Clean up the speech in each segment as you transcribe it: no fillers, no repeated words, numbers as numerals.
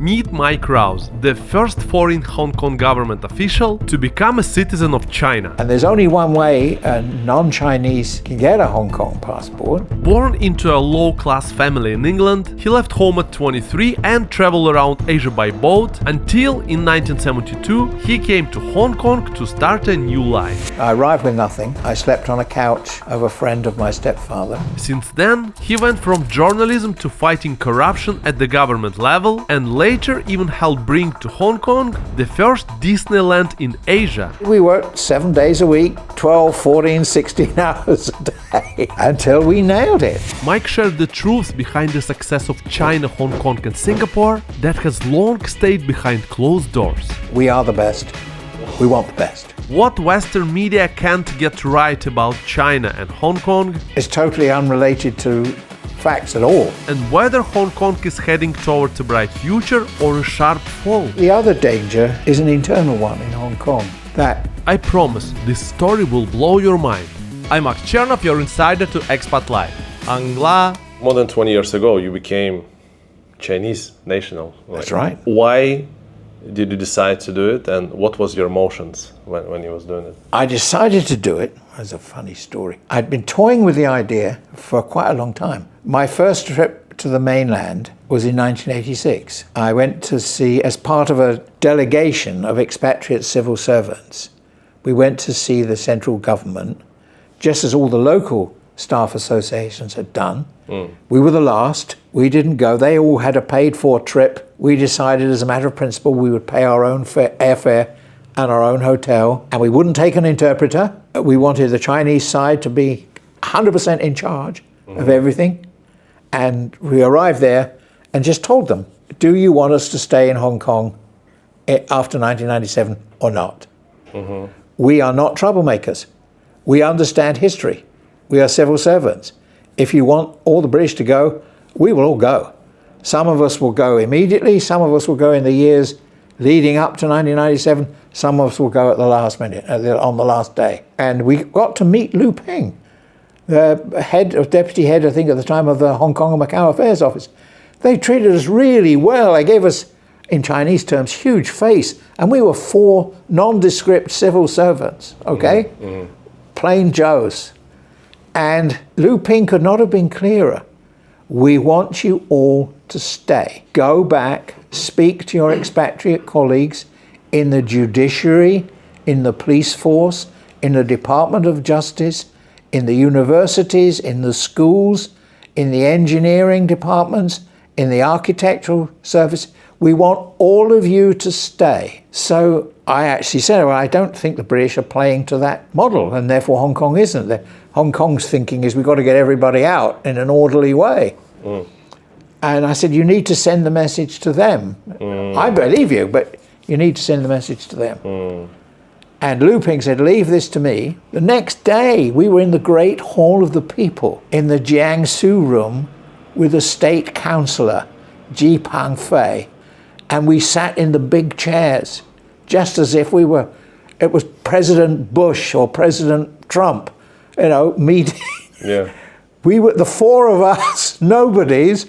Meet Mike Rowse, the first foreign Hong Kong government official to become a citizen of China. And there's only one way a non-Chinese can get a Hong Kong passport. Born into a low-class family in England, he left home at 23 and traveled around Asia by boat until in 1972 he came to Hong Kong to start a new life. I arrived with nothing. I slept on a couch of a friend of my stepfather. Since then, he went from journalism to fighting corruption at the government level and later even helped bring to Hong Kong the first Disneyland in Asia. We worked 7 days a week, 12, 14, 16 hours a day until we nailed it. Mike shared the truths behind the success of China, Hong Kong and Singapore that has long stayed behind closed doors. We are the best. We want the best. What Western media can't get right about China and Hong Kong It's totally unrelated to facts at all. and whether Hong Kong is heading towards a bright future or a sharp fall. The other danger is an internal one in Hong Kong. That I promise this story will blow your mind. I'm Mike Chernov, your insider to Expat Life. Angla. More than 20 years ago, you became Chinese national. That's right. Why did you decide to do it, and what was your emotions when you was doing it? I decided to do it. That's a funny story. I'd been toying with the idea for quite a long time. My first trip to the mainland was in 1986. I went to see, as part of a delegation of expatriate civil servants, we went to see the central government, just as all the local staff associations had done. We were the last. We didn't go. They all had a paid-for trip. We decided as a matter of principle we would pay our own airfare and our own hotel, and we wouldn't take an interpreter. We wanted the Chinese side to be 100% in charge of everything. And we arrived there and just told them, do you want us to stay in Hong Kong after 1997 or not? We are not troublemakers. We understand history. We are civil servants. If you want all the British to go, we will all go. Some of us will go immediately. Some of us will go in the years leading up to 1997. Some of us will go at the last minute, on the last day. And we got to meet Lu Ping, the deputy head, I think, at the time of the Hong Kong and Macau Affairs Office. They treated us really well. They gave us, in Chinese terms, huge face. And we were 4 nondescript civil servants, okay? Plain Joes. And Lu Ping could not have been clearer. We want you all to stay. Go back, speak to your expatriate colleagues in the judiciary, in the police force, in the Department of Justice, in the universities, in the schools, in the engineering departments, in the architectural service. We want all of you to stay. So I actually said, well, I don't think the British are playing to that model, and therefore Hong Kong isn't. Hong Kong's thinking is we've got to get everybody out in an orderly way. And I said, you need to send the message to them. I believe you, but you need to send the message to them. And Lu Ping said, leave this to me. The next day, we were in the Great Hall of the People in the Jiangsu room with the state councillor, Ji Pang Fei. And we sat in the big chairs, just as if it was President Bush or President Trump, meeting. Yeah. We were, the 4 of us, nobodies,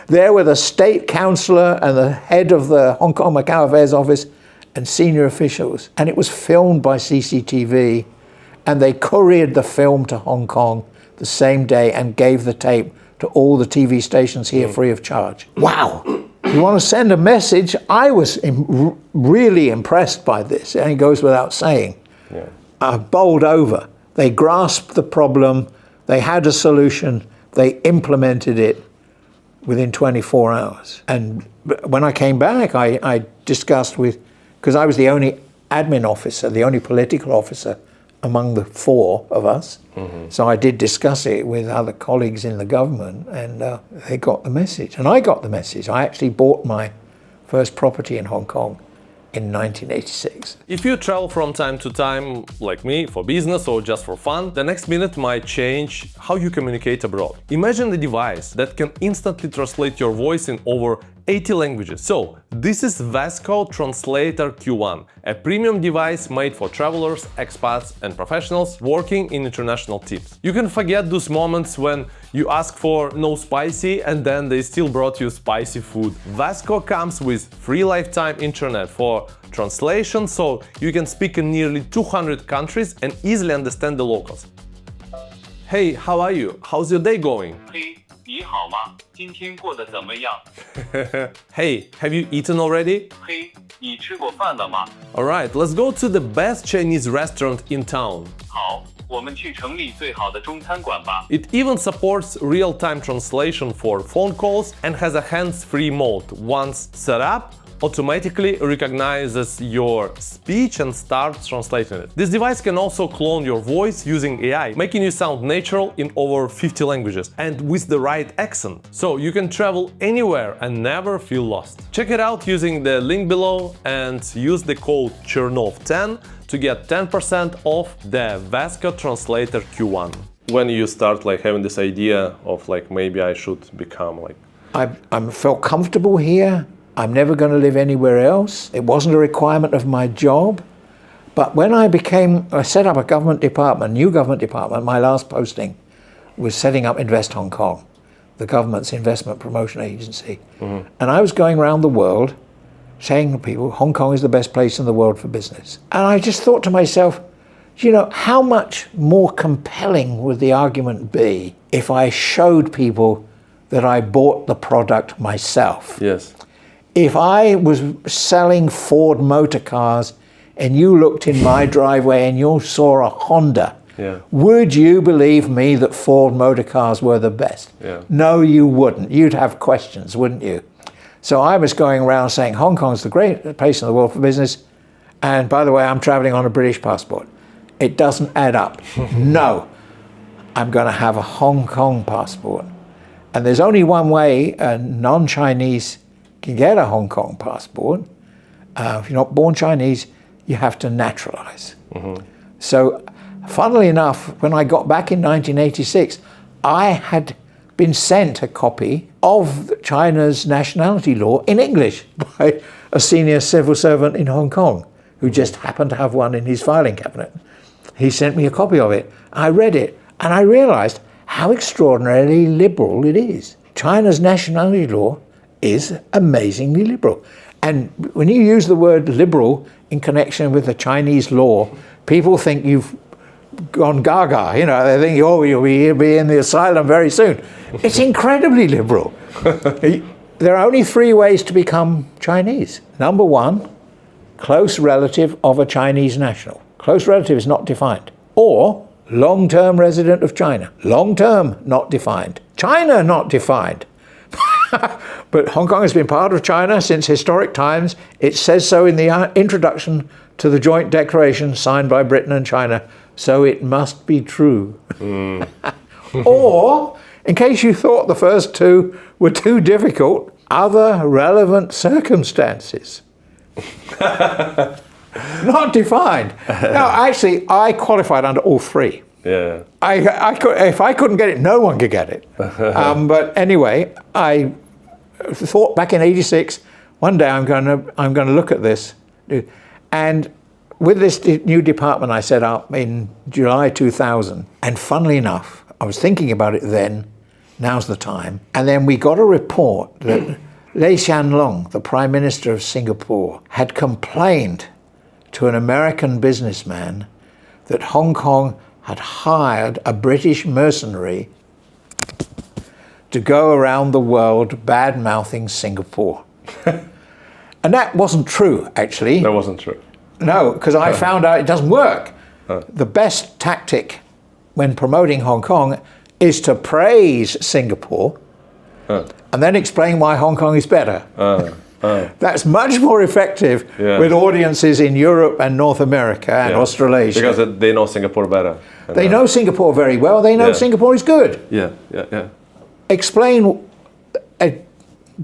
there were the state councillor and the head of the Hong Kong Macau Affairs Office and senior officials. And it was filmed by CCTV, and they couriered the film to Hong Kong the same day and gave the tape to all the TV stations here free of charge. Wow. You want to send a message? I was really impressed by this, and it goes without saying. Bowled over. They grasped the problem, they had a solution, they implemented it within 24 hours. And when I came back, I discussed because I was the only admin officer, the only political officer among the 4 of us. So I did discuss it with other colleagues in the government, and they got the message. And I got the message. I actually bought my first property in Hong Kong in 1986. If you travel from time to time, like me, for business or just for fun, the next minute might change how you communicate abroad. Imagine a device that can instantly translate your voice in over 80 languages. So, this is Vasco Translator Q1, a premium device made for travelers, expats and professionals working in international teams. You can forget those moments when you ask for no spicy and then they still brought you spicy food. Vasco comes with free lifetime internet for translation, so you can speak in nearly 200 countries and easily understand the locals. Hey, how are you? How's your day going? Hey, have you eaten already? Alright, let's go to the best Chinese restaurant in town. It even supports real-time translation for phone calls and has a hands-free mode. Once set up, automatically recognizes your speech and starts translating it. This device can also clone your voice using AI, making you sound natural in over 50 languages and with the right accent. So you can travel anywhere and never feel lost. Check it out using the link below and use the code Chernov10 to get 10% off the Vasco Translator Q1. When you start having this idea of maybe I should become I felt comfortable here. I'm never going to live anywhere else. It wasn't a requirement of my job. But when I set up a government department, new government department, my last posting was setting up Invest Hong Kong, the government's investment promotion agency. Mm-hmm. And I was going around the world saying to people, Hong Kong is the best place in the world for business. And I just thought to myself, how much more compelling would the argument be if I showed people that I bought the product myself? Yes. If I was selling Ford motor cars and you looked in my driveway and you saw a Honda, would you believe me that Ford motor cars were the best? Yeah. No, you wouldn't. You'd have questions, wouldn't you? So I was going around saying Hong Kong's the great place in the world for business. And by the way, I'm traveling on a British passport. It doesn't add up. No, I'm going to have a Hong Kong passport. And there's only one way a non-Chinese can get a Hong Kong passport. If you're not born Chinese, you have to naturalize. Mm-hmm. So, funnily enough, when I got back in 1986, I had been sent a copy of China's nationality law in English by a senior civil servant in Hong Kong who just happened to have one in his filing cabinet. He sent me a copy of it. I read it and I realized how extraordinarily liberal it is. China's nationality law is amazingly liberal. And when you use the word liberal in connection with the Chinese law, people think you've gone gaga. They think, you'll be in the asylum very soon. It's incredibly liberal. There are only 3 ways to become Chinese. Number 1, close relative of a Chinese national. Close relative is not defined. Or long-term resident of China. Long-term, not defined. China, not defined. But Hong Kong has been part of China since historic times. It says so in the introduction to the joint declaration signed by Britain and China, so it must be true. Mm. Or, in case you thought the first 2 were too difficult, other relevant circumstances. Not defined. No, actually, I qualified under all 3. Yeah. If I couldn't get it, no one could get it. But anyway, I thought back in '86, one day I'm going to look at this, and with this new department I set up in July 2000. And funnily enough, I was thinking about it then. Now's the time. And then we got a report that Lee Hsien Loong, the Prime Minister of Singapore, had complained to an American businessman that Hong Kong had hired a British mercenary to go around the world bad-mouthing Singapore. And that wasn't true, actually. That wasn't true. No, because I found out it doesn't work. The best tactic when promoting Hong Kong is to praise Singapore and then explain why Hong Kong is better. That's much more effective with audiences in Europe and North America and Australasia. Because they know Singapore better. They know Singapore very well. They know Singapore is good. Yeah. Explain,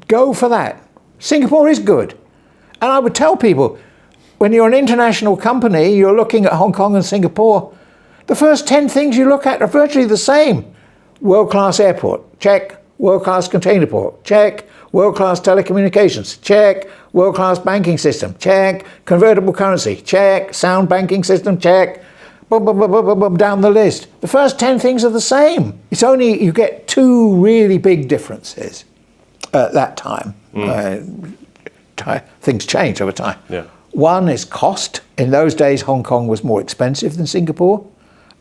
go for that. Singapore is good. And I would tell people, when you're an international company, you're looking at Hong Kong and Singapore, the first 10 things you look at are virtually the same. World-class airport, check. World-class container port, check. World-class telecommunications, check. World-class banking system, check. Convertible currency, check. Sound banking system, check. Boom, boom, boom, boom, boom, boom, down the list. The first 10 things are the same. It's only you get two really big differences at that time. Things change over time. Yeah. One is cost. In those days, Hong Kong was more expensive than Singapore.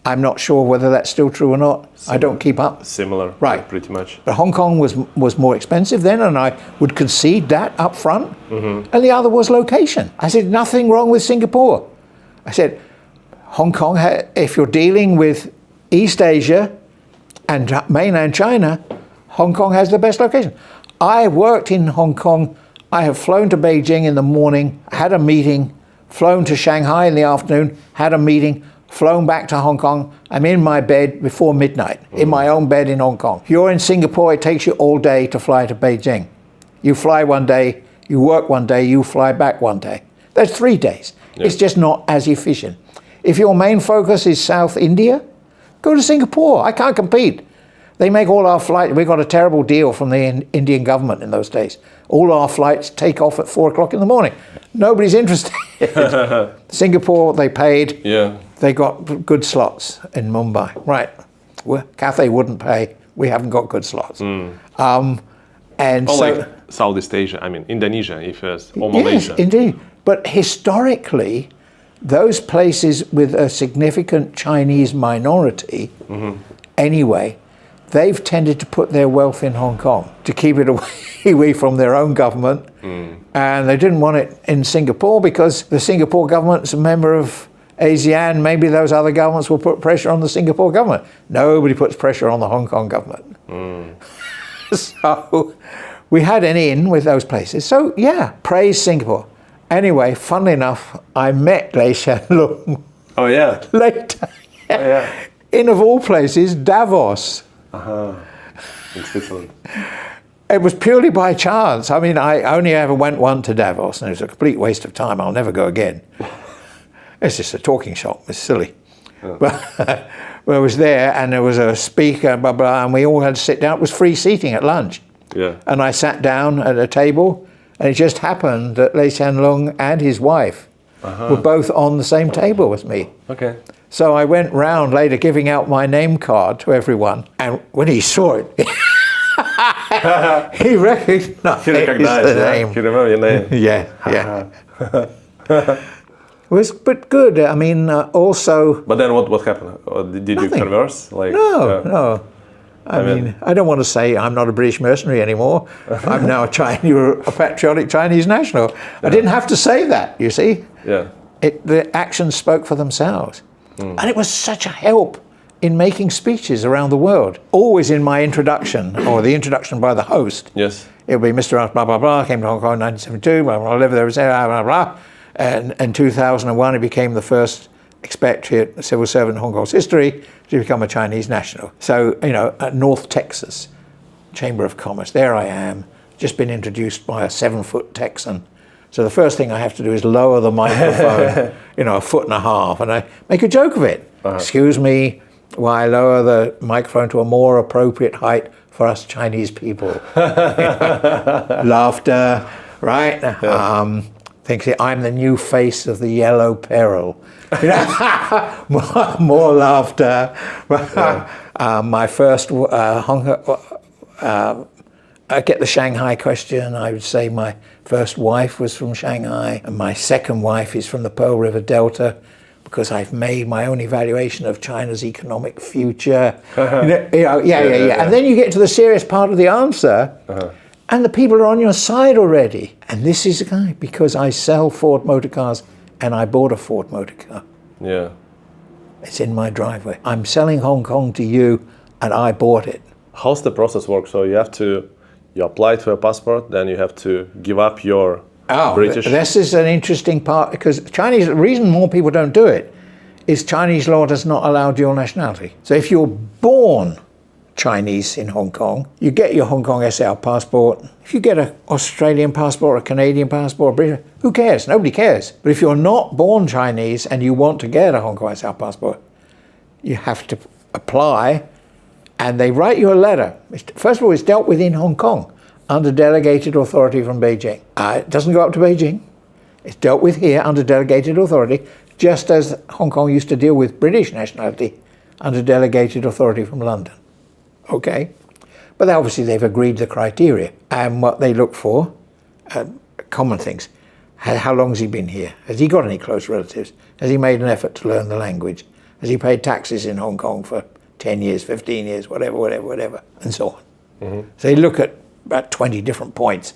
I'm not sure whether that's still true or not. I don't keep up. Similar, Right. pretty much. But Hong Kong was more expensive then, and I would concede that up front. And the other was location. I said, nothing wrong with Singapore. I said, Hong Kong, if you're dealing with East Asia and mainland China, Hong Kong has the best location. I worked in Hong Kong. I have flown to Beijing in the morning, had a meeting, flown to Shanghai in the afternoon, had a meeting, flown back to Hong Kong. I'm in my bed before midnight, in my own bed in Hong Kong. If you're in Singapore, it takes you all day to fly to Beijing. You fly one day, you work one day, you fly back one day. That's 3 days. Yeah. It's just not as efficient. If your main focus is South India, go to Singapore. I can't compete. They make all our flights. We got a terrible deal from the Indian government in those days. All our flights take off at 4 o'clock in the morning. Nobody's interested. Singapore, they paid. Yeah. They got good slots in Mumbai. Right. Cathay wouldn't pay. We haven't got good slots. And Or so, like Southeast Asia, I mean Indonesia, if it's, or Malaysia. yes, indeed. But historically, those places with a significant Chinese minority, anyway, they've tended to put their wealth in Hong Kong to keep it away from their own government. And they didn't want it in Singapore because the Singapore government's a member of ASEAN. Maybe those other governments will put pressure on the Singapore government. Nobody puts pressure on the Hong Kong government. So we had an in with those places. So yeah, praise Singapore. Anyway, funnily enough, I met Lee Hsien Loong Oh yeah. later. Yeah. In, of all places, Davos. In Switzerland. It was purely by chance. I mean, I only ever went once to Davos, and it was a complete waste of time. I'll never go again. It's just a talking shop. It's silly. But I was there, and there was a speaker, blah, blah, and we all had to sit down. It was free seating at lunch. Yeah. And I sat down at a table, and it just happened that Lee Hsien Loong and his wife were both on the same table with me. Okay. So I went round later giving out my name card to everyone, and when he saw it, he recognized the name. You remember your name? Yeah. It was, but good. I mean, also. But then what happened? Or did you Nothing. converse? Like, No. I mean, I don't want to say I'm not a British mercenary anymore. I'm now a patriotic Chinese national. I didn't have to say that, you see. Yeah. The actions spoke for themselves. And it was such a help in making speeches around the world. Always in my introduction, or the introduction by the host, Yes. it would be Mr. blah, blah, blah, came to Hong Kong in 1972, blah, blah, lived there, blah, blah, blah. And in 2001, he became the first expatriate civil servant in Hong Kong's history to become a Chinese national. So, at North Texas, Chamber of Commerce, there I am, just been introduced by a 7-foot Texan. So the first thing I have to do is lower the microphone, a foot and a half, and I make a joke of it. Excuse me, while I lower the microphone to a more appropriate height for us Chinese people. Laughter, right? Thinks I'm the new face of the yellow peril. More laughter. My first I get the Shanghai question. I would say my first wife was from Shanghai, and my second wife is from the Pearl River Delta, because I've made my own evaluation of China's economic future. Yeah. And then you get to the serious part of the answer, and the people are on your side already. And this is a guy, because I sell Ford motor cars, and I bought a Ford motor car. Yeah. It's in my driveway. I'm selling Hong Kong to you, and I bought it. How's the process work? So you apply for a passport, then you have to give up your British. This is an interesting part, because the reason more people don't do it is Chinese law does not allow dual nationality. So if you're born Chinese in Hong Kong, you get your Hong Kong SAR passport. If you get an Australian passport, a Canadian passport, British, who cares? Nobody cares. But if you're not born Chinese and you want to get a Hong Kong SAR passport, you have to apply, and they write you a letter. First of all, it's dealt with in Hong Kong. under delegated authority from Beijing. It doesn't go up to Beijing. It's dealt with here under delegated authority, just as Hong Kong used to deal with British nationality under delegated authority from London. Okay? But obviously they've agreed the criteria and what they look for, common things. How long has he been here? Has he got any close relatives? Has he made an effort to learn the language? Has he paid taxes in Hong Kong for 10 years, 15 years, whatever, and so on. Mm-hmm. So they look at about 20 different points.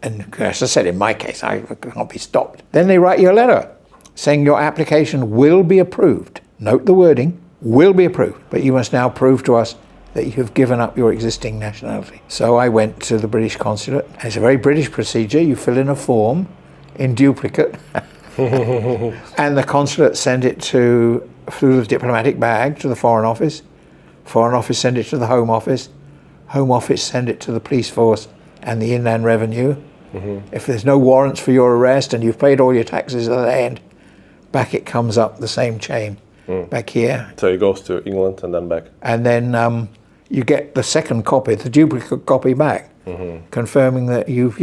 And as I said, in my case, I can't be stopped. Then they write you a letter saying your application will be approved. Note the wording, will be approved. But you must now prove to us that you have given up your existing nationality. So I went to the British consulate. It's a very British procedure. You fill in a form in duplicate. And the consulate sent it through the diplomatic bag to the Foreign Office. Foreign Office sent it to the Home Office. Home Office sent it to the police force and the Inland Revenue. Mm-hmm. If there's no warrants for your arrest and you've paid all your taxes at the end, back it comes up the same chain. Back here. So it goes to England and then back. And then you get the second copy, the duplicate copy back, confirming that you've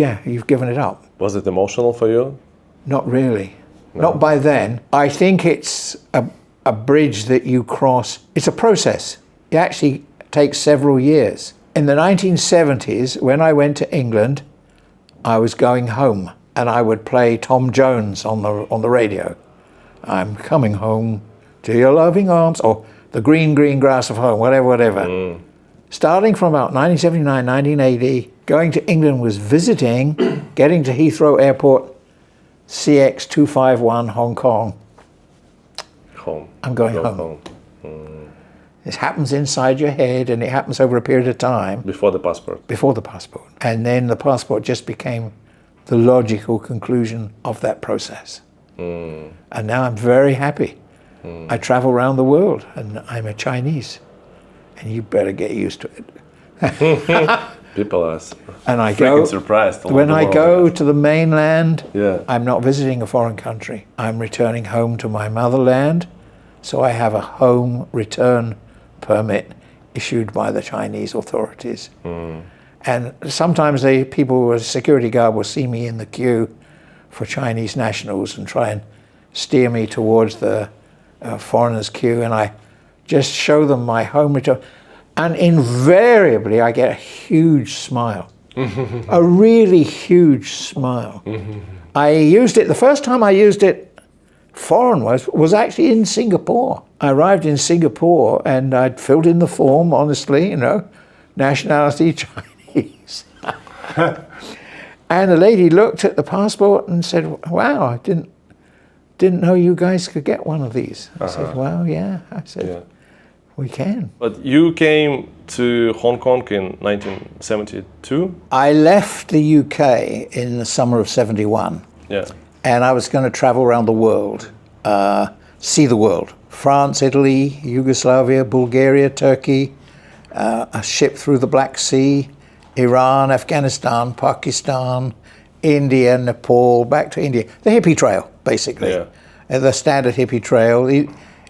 given it up. Was it emotional for you? Not really. No. Not by then. I think it's a bridge that you cross. It's a process. It actually takes several years. In the 1970s, when I went to England, I was going home and I would play Tom Jones on the radio. I'm coming home to your loving arms, or the green, green grass of home, whatever. Starting from about 1979, 1980, going to England was visiting, getting to Heathrow Airport, CX251 Hong Kong. Home. I'm going home. It happens inside your head and it happens over a period of time. Before the passport. Before the passport. And then the passport just became the logical conclusion of that process. And now I'm very happy. I travel around the world and I'm a Chinese. And you better get used to it. People are surprised. When I go to the mainland, I'm not visiting a foreign country. I'm returning home to my motherland. So I have a home return permit issued by the Chinese authorities. And sometimes people, a security guard will see me in the queue for Chinese nationals and try and steer me towards the foreigners queue, and I just show them my home return. And invariably I get a huge smile, a really huge smile. I used it, the first time I used it foreign was actually in Singapore. I arrived in Singapore and I'd filled in the form, honestly, nationality Chinese. And the lady looked at the passport and said, wow, I didn't know you guys could get one of these. I said, well, yeah. I said, we can. But you came to Hong Kong in 1972? I left the UK in the summer of 71. Yeah. And I was going to travel around the world, see the world. France, Italy, Yugoslavia, Bulgaria, Turkey, a ship through the Black Sea, Iran, Afghanistan, Pakistan, India, Nepal, back to India. The hippie trail, basically. Yeah. The standard hippie trail.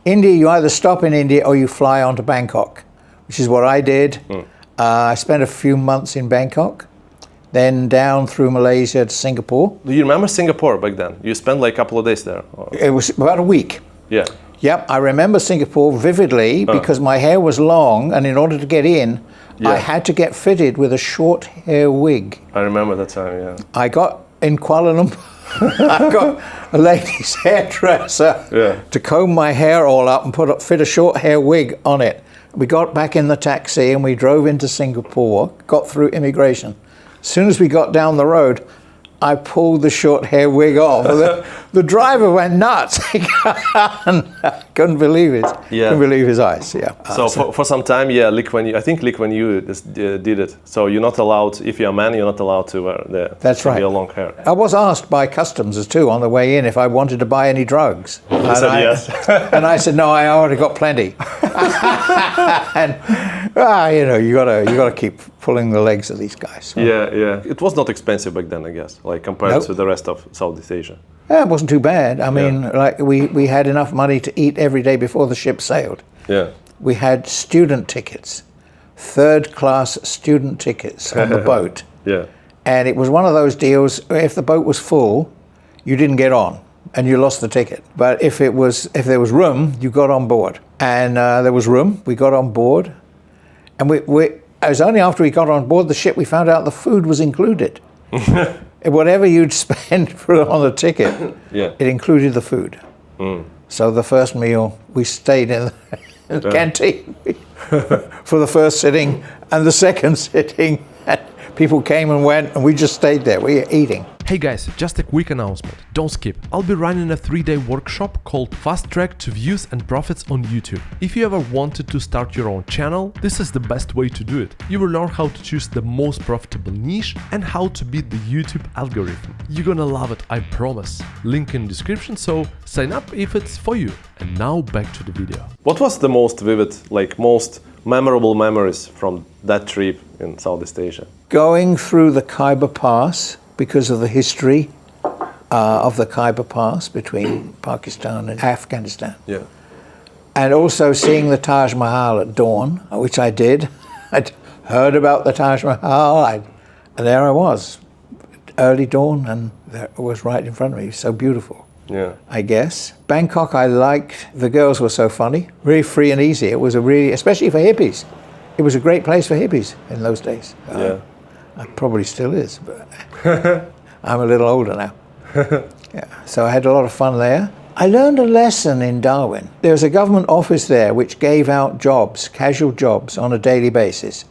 India, you either stop in India or you fly on to Bangkok, which is what I did. I spent a few months in Bangkok, then down through Malaysia to Singapore. Do you remember Singapore back then? You spent like a couple of days there? Or? It was about a week. Yeah. Yep, I remember Singapore vividly because my hair was long, and in order to get in, I had to get fitted with a short hair wig. I remember that time, yeah. I got in Kuala Lumpur, I got a lady's hairdresser to comb my hair all up and fit a short hair wig on it. We got back in the taxi and we drove into Singapore, got through immigration. As soon as we got down the road, I pulled the short hair wig off. The driver went nuts. Couldn't believe it. Couldn't believe his eyes. Yeah. So for some time, Lee Kuan Yew did it. So you're not allowed, if you're a man, you're not allowed to wear your long hair. I was asked by customs too on the way in if I wanted to buy any drugs. You said yes. And I said no, I already got plenty. And you gotta keep pulling the legs of these guys. So. Yeah. It was not expensive back then, I guess, like compared to the rest of Southeast Asia. Yeah, it wasn't too bad. I mean, like we had enough money to eat every day before the ship sailed. Yeah. We had student tickets, third-class student tickets on the boat. Yeah. And it was one of those deals, if the boat was full, you didn't get on and you lost the ticket. But if there was room, you got on board. And there was room, we got on board. And it was only after we got on board the ship we found out the food was included. Whatever you'd spend on the ticket, it included the food. So the first meal, we stayed in the canteen for the first sitting and the second sitting. People came and went, and we just stayed there. We were eating. Hey guys, just a quick announcement. Don't skip. I'll be running a 3-day workshop called Fast Track to Views and Profits on YouTube. If you ever wanted to start your own channel, this is the best way to do it. You will learn how to choose the most profitable niche and how to beat the YouTube algorithm. You're gonna love it, I promise. Link in description, so sign up if it's for you. And now back to the video. What was the most vivid, most memorable memories from that trip in Southeast Asia? Going through the Khyber Pass, because of the history of the Khyber Pass between Pakistan and Afghanistan. Yeah. And also seeing the Taj Mahal at dawn, which I did. I'd heard about the Taj Mahal, and there I was, early dawn, and there it was right in front of me. So beautiful. Yeah. I guess. Bangkok, I liked. The girls were so funny, really free and easy. It was especially for hippies. It was a great place for hippies in those days. Yeah. It probably still is, but I'm a little older now. Yeah. So I had a lot of fun there. I learned a lesson in Darwin. There was a government office there which gave out jobs, casual jobs, on a daily basis.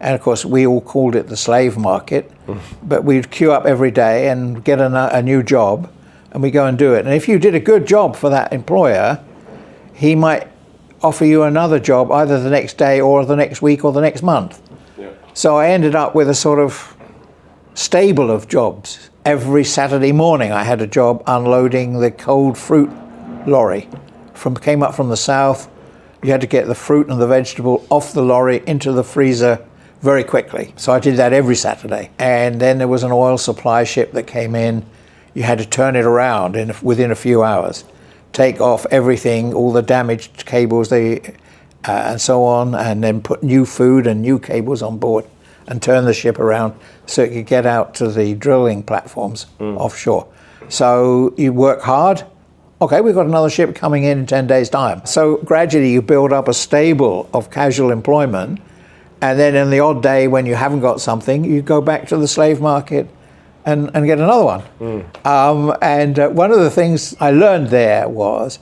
And of course, we all called it the slave market, but we'd queue up every day and get a new job, and we go and do it. And if you did a good job for that employer, he might offer you another job either the next day or the next week or the next month. Yeah. So I ended up with a sort of stable of jobs. Every Saturday morning I had a job unloading the cold fruit lorry. Came up from the south. You had to get the fruit and the vegetable off the lorry into the freezer very quickly. So I did that every Saturday. And then there was an oil supply ship that came in. You had to turn it around within a few hours. Take off everything, all the damaged cables and so on, and then put new food and new cables on board and turn the ship around so it could get out to the drilling platforms offshore. So you work hard. Okay, we've got another ship coming in 10 days' time. So gradually you build up a stable of casual employment, and then in the odd day when you haven't got something, you go back to the slave market and get another one. One of the things I learned there was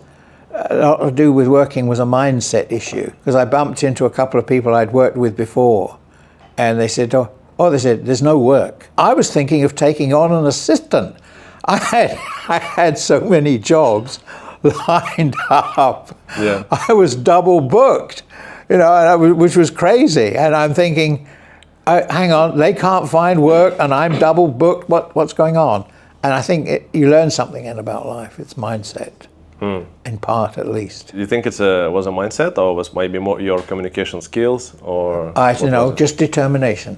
a lot to do with working was a mindset issue, because I bumped into a couple of people I'd worked with before, and they said, they said, there's no work. I was thinking of taking on an assistant. I had so many jobs lined up. Yeah. I was double booked, which was crazy. And I'm thinking, hang on, they can't find work and I'm double booked. What's going on? And I think you learn something about life. It's mindset, in part at least. Do you think it was a mindset, or was maybe more your communication skills, or? I don't know, just determination.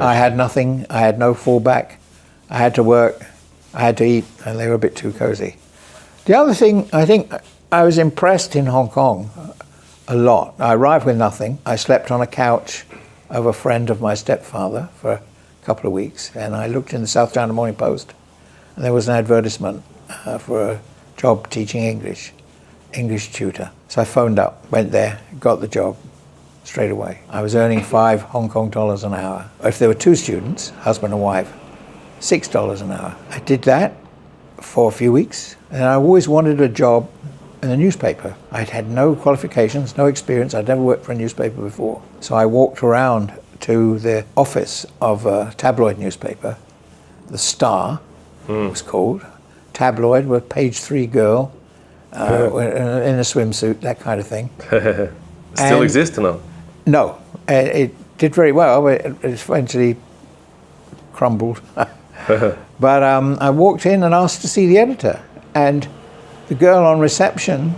I had nothing. I had no fallback. I had to work. I had to eat, and they were a bit too cozy. The other thing, I think I was impressed in Hong Kong a lot. I arrived with nothing. I slept on a couch of a friend of my stepfather for a couple of weeks, and I looked in the South China Morning Post, and there was an advertisement for a job teaching English tutor. So I phoned up, went there, got the job straight away. I was earning $5 Hong Kong an hour. If there were two students, husband and wife, $6 an hour. I did that for a few weeks, and I always wanted a job in the newspaper. I'd had no qualifications, no experience. I'd never worked for a newspaper before. So I walked around to the office of a tabloid newspaper, The Star, it was called. Tabloid, with page 3 girl in a swimsuit, that kind of thing. Still exists now? No, it did very well, but it eventually crumbled. But I walked in and asked to see the editor, and the girl on reception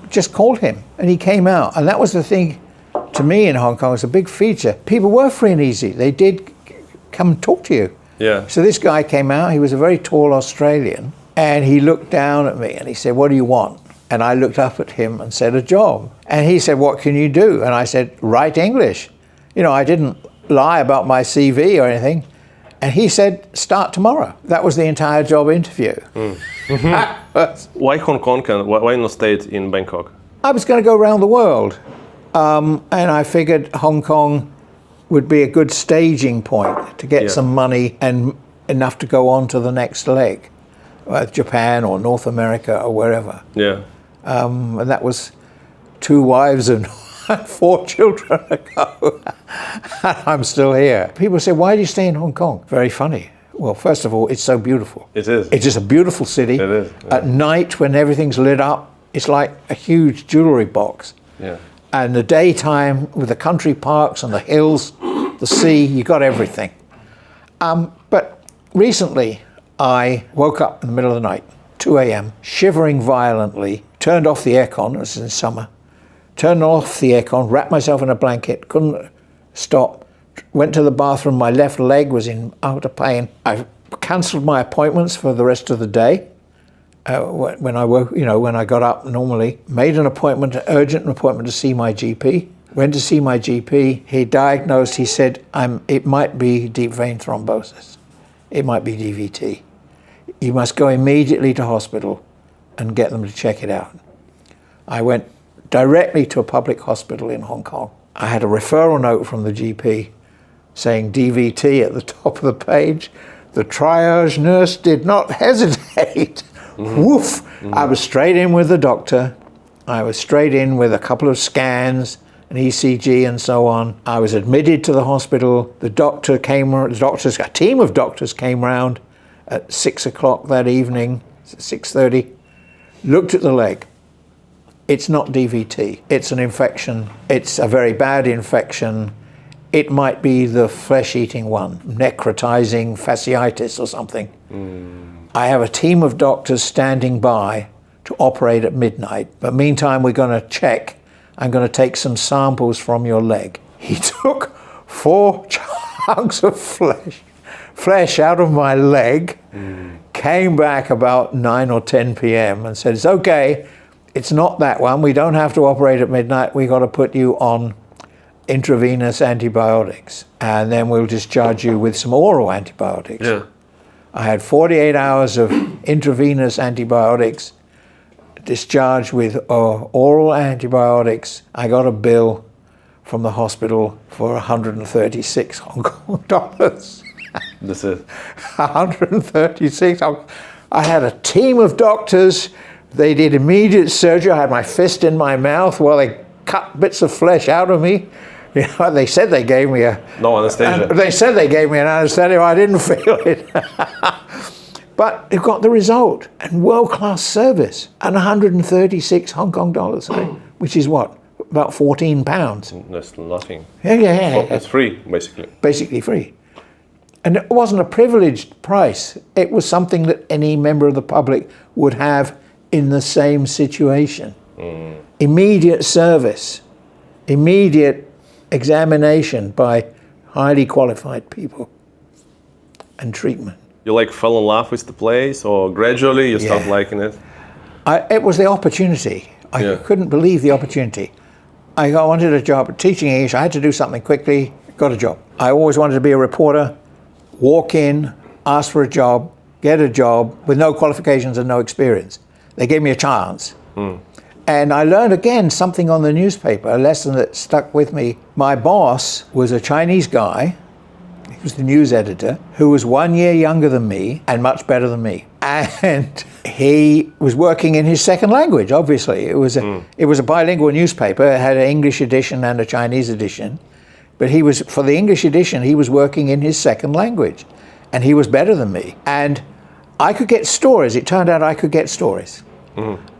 just called him, and he came out. And that was the thing to me in Hong Kong, was a big feature. People were free and easy. They did come and talk to you. Yeah. So this guy came out. He was a very tall Australian, and he looked down at me and he said, "What do you want?" And I looked up at him and said, "A job." And he said, "What can you do?" And I said, "Write English." I didn't lie about my CV or anything. And he said, start tomorrow. That was the entire job interview. Why Hong Kong and why not stay in Bangkok? I was going to go around the world. And I figured Hong Kong would be a good staging point to get some money and enough to go on to the next leg, Japan or North America or wherever. Yeah. And that was 2 wives and 4 children ago. I'm still here. People say, why do you stay in Hong Kong? Very funny. Well, first of all, it's so beautiful. It is. It's just a beautiful city. It is. Yeah. At night, when everything's lit up, it's like a huge jewelry box. Yeah. And the daytime, with the country parks and the hills, the sea, you got everything. But recently, I woke up in the middle of the night, 2 a.m., shivering violently, turned off the aircon, it was in summer, turned off the aircon, wrapped myself in a blanket, couldn't stop, went to the bathroom, my left leg was in utter pain. I cancelled my appointments for the rest of the day. When I woke, when I got up normally, made an appointment, an urgent appointment to see my GP. Went to see my GP. He diagnosed, he said, it might be deep vein thrombosis. It might be DVT. You must go immediately to hospital and get them to check it out. I went directly to a public hospital in Hong Kong. I had a referral note from the GP saying DVT at the top of the page. The triage nurse did not hesitate. Woof! I was straight in with the doctor. I was straight in with a couple of scans, an ECG and so on. I was admitted to the hospital. A team of doctors came round at 6 o'clock that evening, 6:30, looked at the leg. It's not DVT, it's an infection. It's a very bad infection. It might be the flesh-eating one, necrotizing fasciitis or something. I have a team of doctors standing by to operate at midnight. But meantime, we're going to check. I'm going to take some samples from your leg. He took 4 chunks of flesh out of my leg, came back about 9 or 10 p.m. and said, it's okay, it's not that one. We don't have to operate at midnight. We got to put you on intravenous antibiotics. And then we'll discharge you with some oral antibiotics. Yeah. I had 48 hours of intravenous antibiotics, discharged with oral antibiotics. I got a bill from the hospital for 136 Hong Kong dollars. That's it. 136. I had a team of doctors. They did immediate surgery. I had my fist in my mouth while they cut bits of flesh out of me. They said they gave me no anesthesia. They said they gave me an anesthetic. I didn't feel it. But it got the result, and world-class service, and 136 Hong Kong dollars, which is what? About 14 pounds. That's nothing. Yeah. It's free, basically. Basically free. And it wasn't a privileged price. It was something that any member of the public would have in the same situation. Immediate service, immediate examination by highly qualified people, and treatment. You fell in love with the place, or gradually you start liking it? It was the opportunity. I couldn't believe the opportunity. I wanted a job teaching English. I had to do something quickly, got a job. I always wanted to be a reporter, walk in, ask for a job, get a job with no qualifications and no experience. They gave me a chance. And I learned again something on the newspaper, a lesson that stuck with me. My boss was a Chinese guy, he was the news editor, who was 1 year younger than me and much better than me. And he was working in his second language, obviously. It was a bilingual newspaper. It had an English edition and a Chinese edition. But for the English edition, he was working in his second language. And he was better than me. And I could get stories. It turned out I could get stories.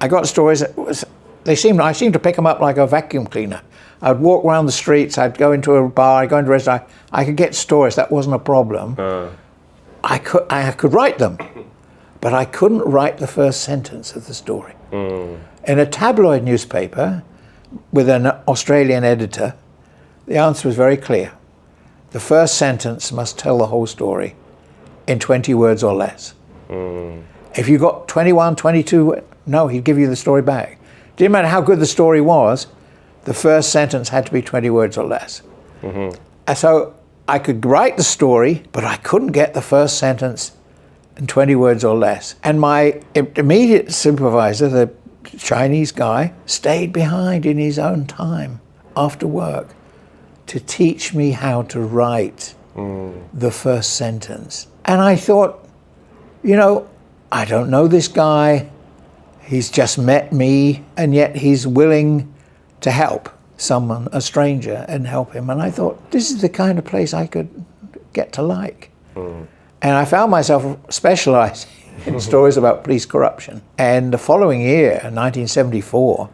I got stories that I seemed to pick them up like a vacuum cleaner. I'd walk around the streets, I'd go into a bar, I'd go into a restaurant. I could get stories, that wasn't a problem. I could write them, but I couldn't write the first sentence of the story. In a tabloid newspaper with an Australian editor, the answer was very clear. The first sentence must tell the whole story in 20 words or less. If you got 21, 22, no, he'd give you the story back. Didn't matter how good the story was, the first sentence had to be 20 words or less. And so I could write the story, but I couldn't get the first sentence in 20 words or less. And my immediate supervisor, the Chinese guy, stayed behind in his own time after work to teach me how to write the first sentence. And I thought, you know, I don't know this guy. He's just met me, and yet he's willing to help someone, a stranger, and help him. And I thought, this is the kind of place I could get to like. And I found myself specializing in stories about police corruption. And the following year, 1974,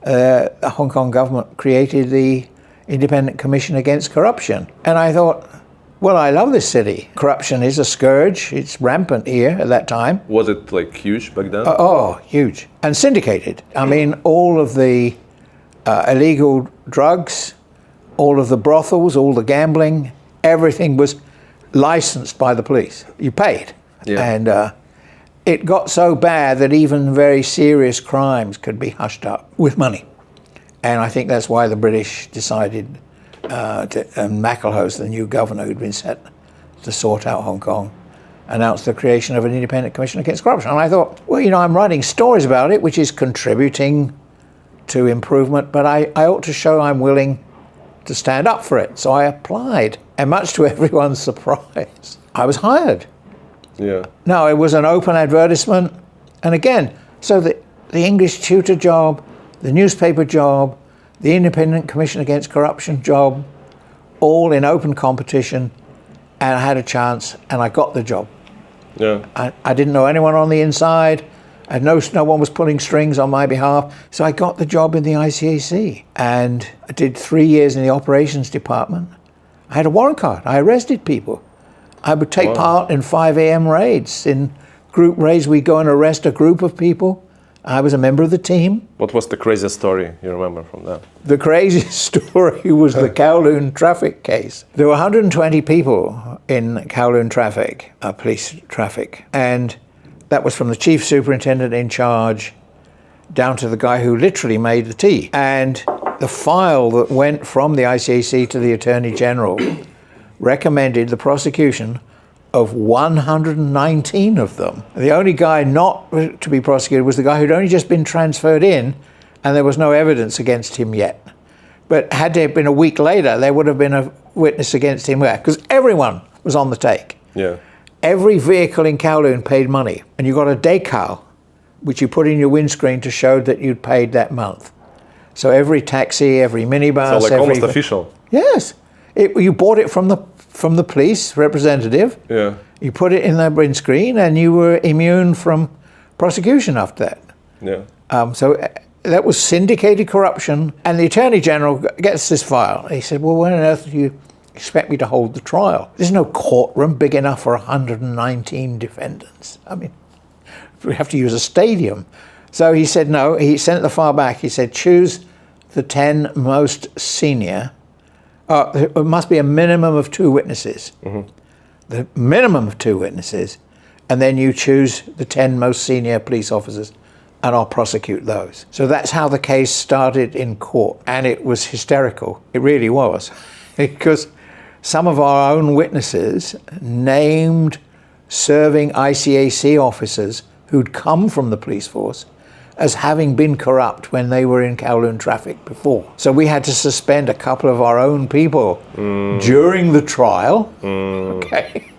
the Hong Kong government created the Independent Commission Against Corruption. And I thought, well, I love this city. Corruption is a scourge. It's rampant here at that time. Was it like huge back then? Oh, huge. And syndicated. I mean, all of the illegal drugs, all of the brothels, all the gambling, everything was licensed by the police. You paid. Yeah. And it got so bad that even very serious crimes could be hushed up with money. And I think that's why the British decided and McElhose, the new governor who'd been set to sort out Hong Kong, announced the creation of an independent commission against corruption. And I thought, well, you know, I'm writing stories about it, which is contributing to improvement, but I ought to show I'm willing to stand up for it. So I applied, and much to everyone's surprise, I was hired. Yeah. No, it was an open advertisement. And again, so the English tutor job, the newspaper job, the Independent Commission Against Corruption job, all in open competition, and I had a chance, and I got the job. Yeah. I didn't know anyone on the inside, and no one was pulling strings on my behalf, so I got the job in the ICAC, and I did 3 years in the operations department. I had a warrant card. I arrested people. I would take part in 5 a.m. raids. In group raids, we'd go and arrest a group of people. I was a member of the team. What was the craziest story you remember from that? The craziest story was the Kowloon traffic case. There were 120 people in Kowloon traffic, police traffic, and that was from the chief superintendent in charge down to the guy who literally made the tea. And the file that went from the ICAC to the Attorney General recommended the prosecution of 119 of them. The only guy not to be prosecuted was the guy who'd only just been transferred in, and there was no evidence against him yet. But had it been a week later, there would have been a witness against him there, because everyone was on the take. Yeah. Every vehicle in Kowloon paid money, and you got a decal, which you put in your windscreen to show that you'd paid that month. So every taxi, every minibus, So like almost official. Yes. You bought it from the police representative. Yeah. You put it in the windscreen, and you were immune from prosecution after that. Yeah. So that was syndicated corruption. And the Attorney General gets this file. He said, well, when on earth do you expect me to hold the trial? There's no courtroom big enough for 119 defendants. I mean, we have to use a stadium. So he said no. He sent the file back. He said, choose the 10 most senior. It must be a minimum of 2 witnesses. Mm-hmm. The minimum of 2 witnesses, and then you choose the 10 most senior police officers, and I'll prosecute those. So that's how the case started in court, and it was hysterical. It really was, because some of our own witnesses named serving ICAC officers who'd come from the police force as having been corrupt when they were in Kowloon traffic before. So we had to suspend a couple of our own people during the trial. Okay.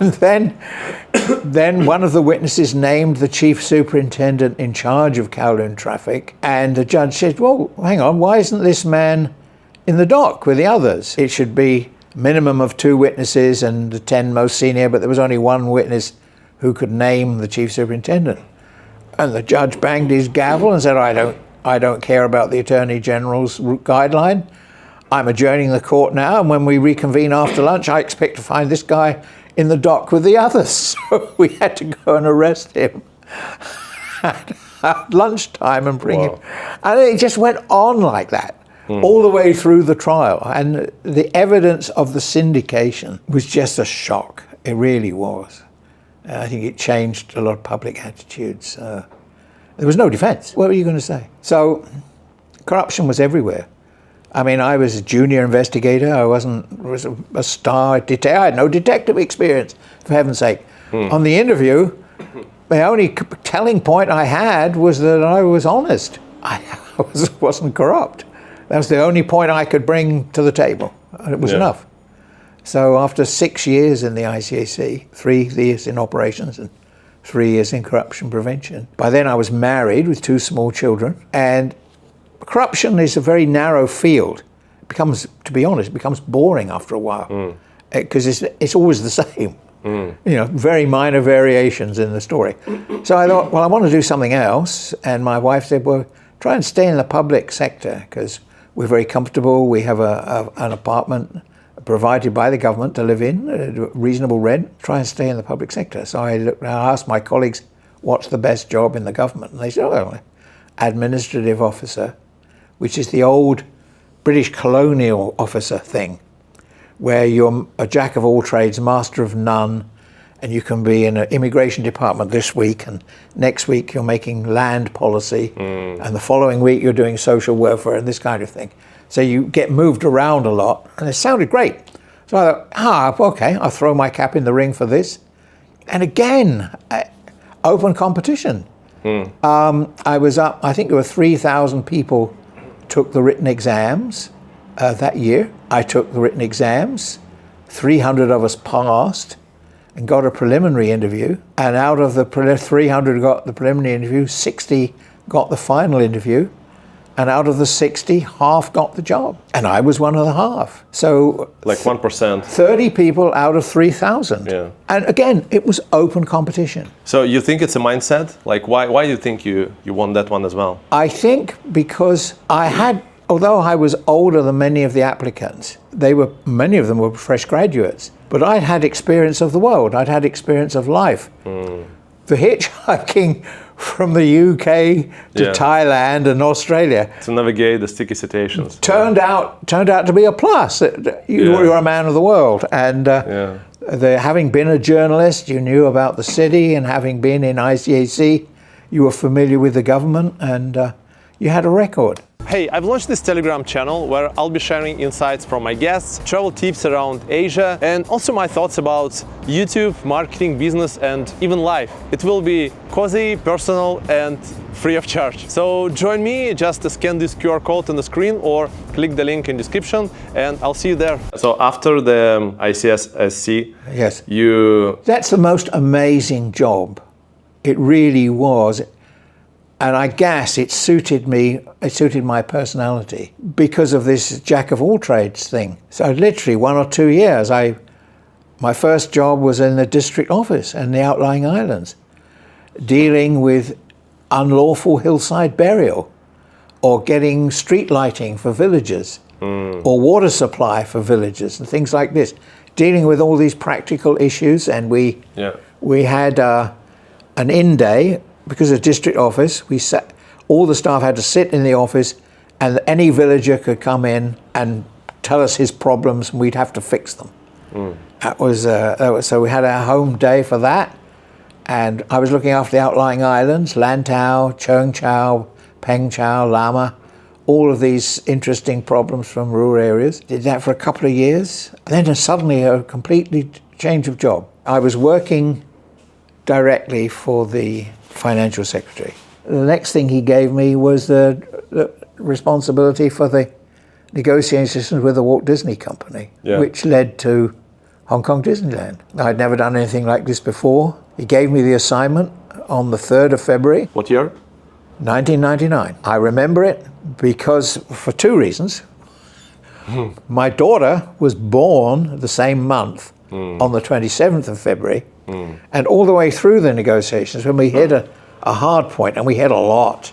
And then one of the witnesses named the chief superintendent in charge of Kowloon traffic, and the judge said, well, hang on, why isn't this man in the dock with the others? It should be minimum of 2 witnesses and the 10 most senior, but there was only 1 witness who could name the chief superintendent. And the judge banged his gavel and said, I don't care about the Attorney General's guideline. I'm adjourning the court now, and when we reconvene after lunch, I expect to find this guy in the dock with the others. So we had to go and arrest him at lunchtime and bring him. And it just went on like that all the way through the trial. And the evidence of the syndication was just a shock. It really was. I think it changed a lot of public attitudes. There was no defense. What were you going to say? So corruption was everywhere. I mean, I was a junior investigator. I was a star detective. I had no detective experience, for heaven's sake. On the interview, the only telling point I had was that I was honest. I wasn't corrupt. That was the only point I could bring to the table, and it was enough. So after 6 years in the ICAC, 3 years in operations and 3 years in corruption prevention, by then I was married with 2 small children, and corruption is a very narrow field. It becomes, to be honest, it becomes boring after a while, because it's always the same. You know, very minor variations in the story. So I thought, well, I want to do something else, and my wife said, well, try and stay in the public sector, because we're very comfortable. We have an apartment provided by the government to live in, at a reasonable rent. Try and stay in the public sector. So I asked my colleagues, what's the best job in the government? And they said, oh, administrative officer, which is the old British colonial officer thing, where you're a jack of all trades, master of none, and you can be in an immigration department this week, and next week you're making land policy, and the following week you're doing social welfare and this kind of thing. So you get moved around a lot, and it sounded great. So I thought, okay, I'll throw my cap in the ring for this. And again, open competition. I was up, I think there were 3,000 people took the written exams that year. I took the written exams. 300 of us passed and got a preliminary interview. And out of the 300 who got the preliminary interview, 60 got the final interview. And out of the 60, half got the job. And I was one of the half. So like 1%. 30 people out of 3,000. Yeah. And again, it was open competition. So you think it's a mindset? Like why do you think you won that one as well? I think because although I was older than many of the applicants, many of them were fresh graduates, but I'd had experience of the world. I'd had experience of life. The hitchhiking from the UK to Thailand and Australia to navigate the sticky situations turned out to be a plus. You're a man of the world, and having been a journalist, you knew about the city, and having been in ICAC, you were familiar with the government, and you had a record. Hey, I've launched this Telegram channel where I'll be sharing insights from my guests, travel tips around Asia, and also my thoughts about YouTube, marketing, business, and even life. It will be cozy, personal, and free of charge. So join me, just scan this QR code on the screen or click the link in description, and I'll see you there. So after the ICSC, yes, that's the most amazing job. It really was. And I guess it suited me, it suited my personality because of this jack of all trades thing. So literally 1 or 2 years, my first job was in the district office in the outlying islands, dealing with unlawful hillside burial, or getting street lighting for villages, or water supply for villages and things like this, dealing with all these practical issues. And we had an in-day. Because of district office, all the staff had to sit in the office, and any villager could come in and tell us his problems, and we'd have to fix them. That was so we had a home day for that, and I was looking after the outlying islands: Lantau, Cheung Chau, Peng Chau, Lama, all of these interesting problems from rural areas. Did that for a couple of years, and then suddenly a completely change of job. I was working directly for the financial secretary. The next thing he gave me was the responsibility for the negotiations with the Walt Disney Company, which led to Hong Kong Disneyland. I'd never done anything like this before. He gave me the assignment on the 3rd of February. What year? 1999. I remember it because, for 2 reasons. My daughter was born the same month, on the 27th of February, and all the way through the negotiations, when we hit a hard point, and we had a lot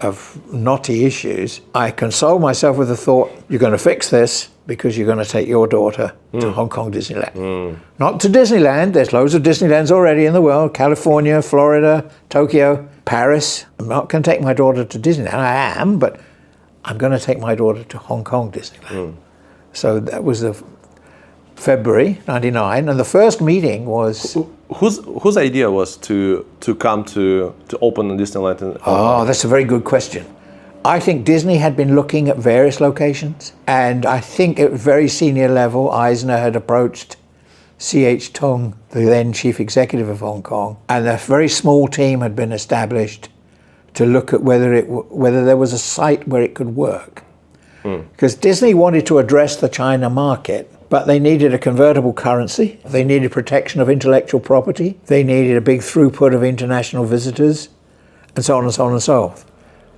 of knotty issues, I consoled myself with the thought, you're going to fix this because you're going to take your daughter to Hong Kong Disneyland. Not to Disneyland, there's loads of Disneylands already in the world, California, Florida, Tokyo, Paris. I'm not going to take my daughter to Disneyland, I am, but I'm going to take my daughter to Hong Kong Disneyland. So that was the February 99, and the first meeting was... Whose idea was to come to open Disneyland? Oh, that's a very good question. I think Disney had been looking at various locations, and I think at very senior level, Eisner had approached C.H. Tung, the then chief executive of Hong Kong, and a very small team had been established to look at whether there was a site where it could work. Because Disney wanted to address the China market, but they needed a convertible currency, they needed protection of intellectual property, they needed a big throughput of international visitors, and so on and so on and so on,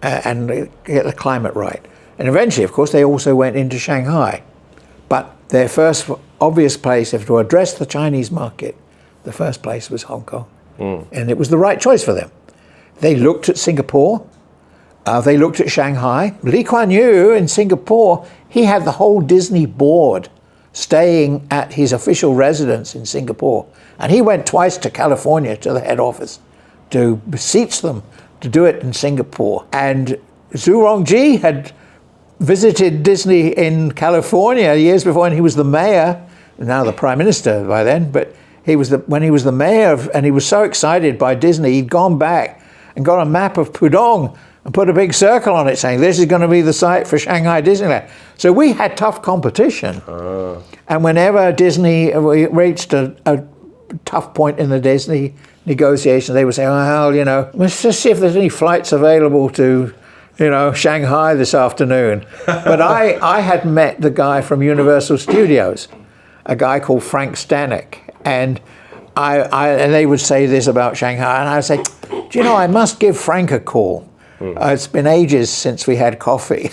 and get the climate right. And eventually, of course, they also went into Shanghai. But their first obvious place, if to address the Chinese market, the first place was Hong Kong. And it was the right choice for them. They looked at Singapore, they looked at Shanghai. Lee Kuan Yew in Singapore, he had the whole Disney board staying at his official residence in Singapore. And he went twice to California to the head office to beseech them to do it in Singapore. And Zhu Rongji had visited Disney in California years before, and he was the mayor, now the prime minister by then, but when he was the mayor, and he was so excited by Disney, he'd gone back and got a map of Pudong and put a big circle on it saying, this is going to be the site for Shanghai Disneyland. So we had tough competition. And whenever Disney reached a tough point in the Disney negotiations, they would say, well, let's just see if there's any flights available to, Shanghai this afternoon. But I had met the guy from Universal Studios, a guy called Frank Stanek, and and they would say this about Shanghai, and I would say, do you know, I must give Frank a call. It's been ages since we had coffee.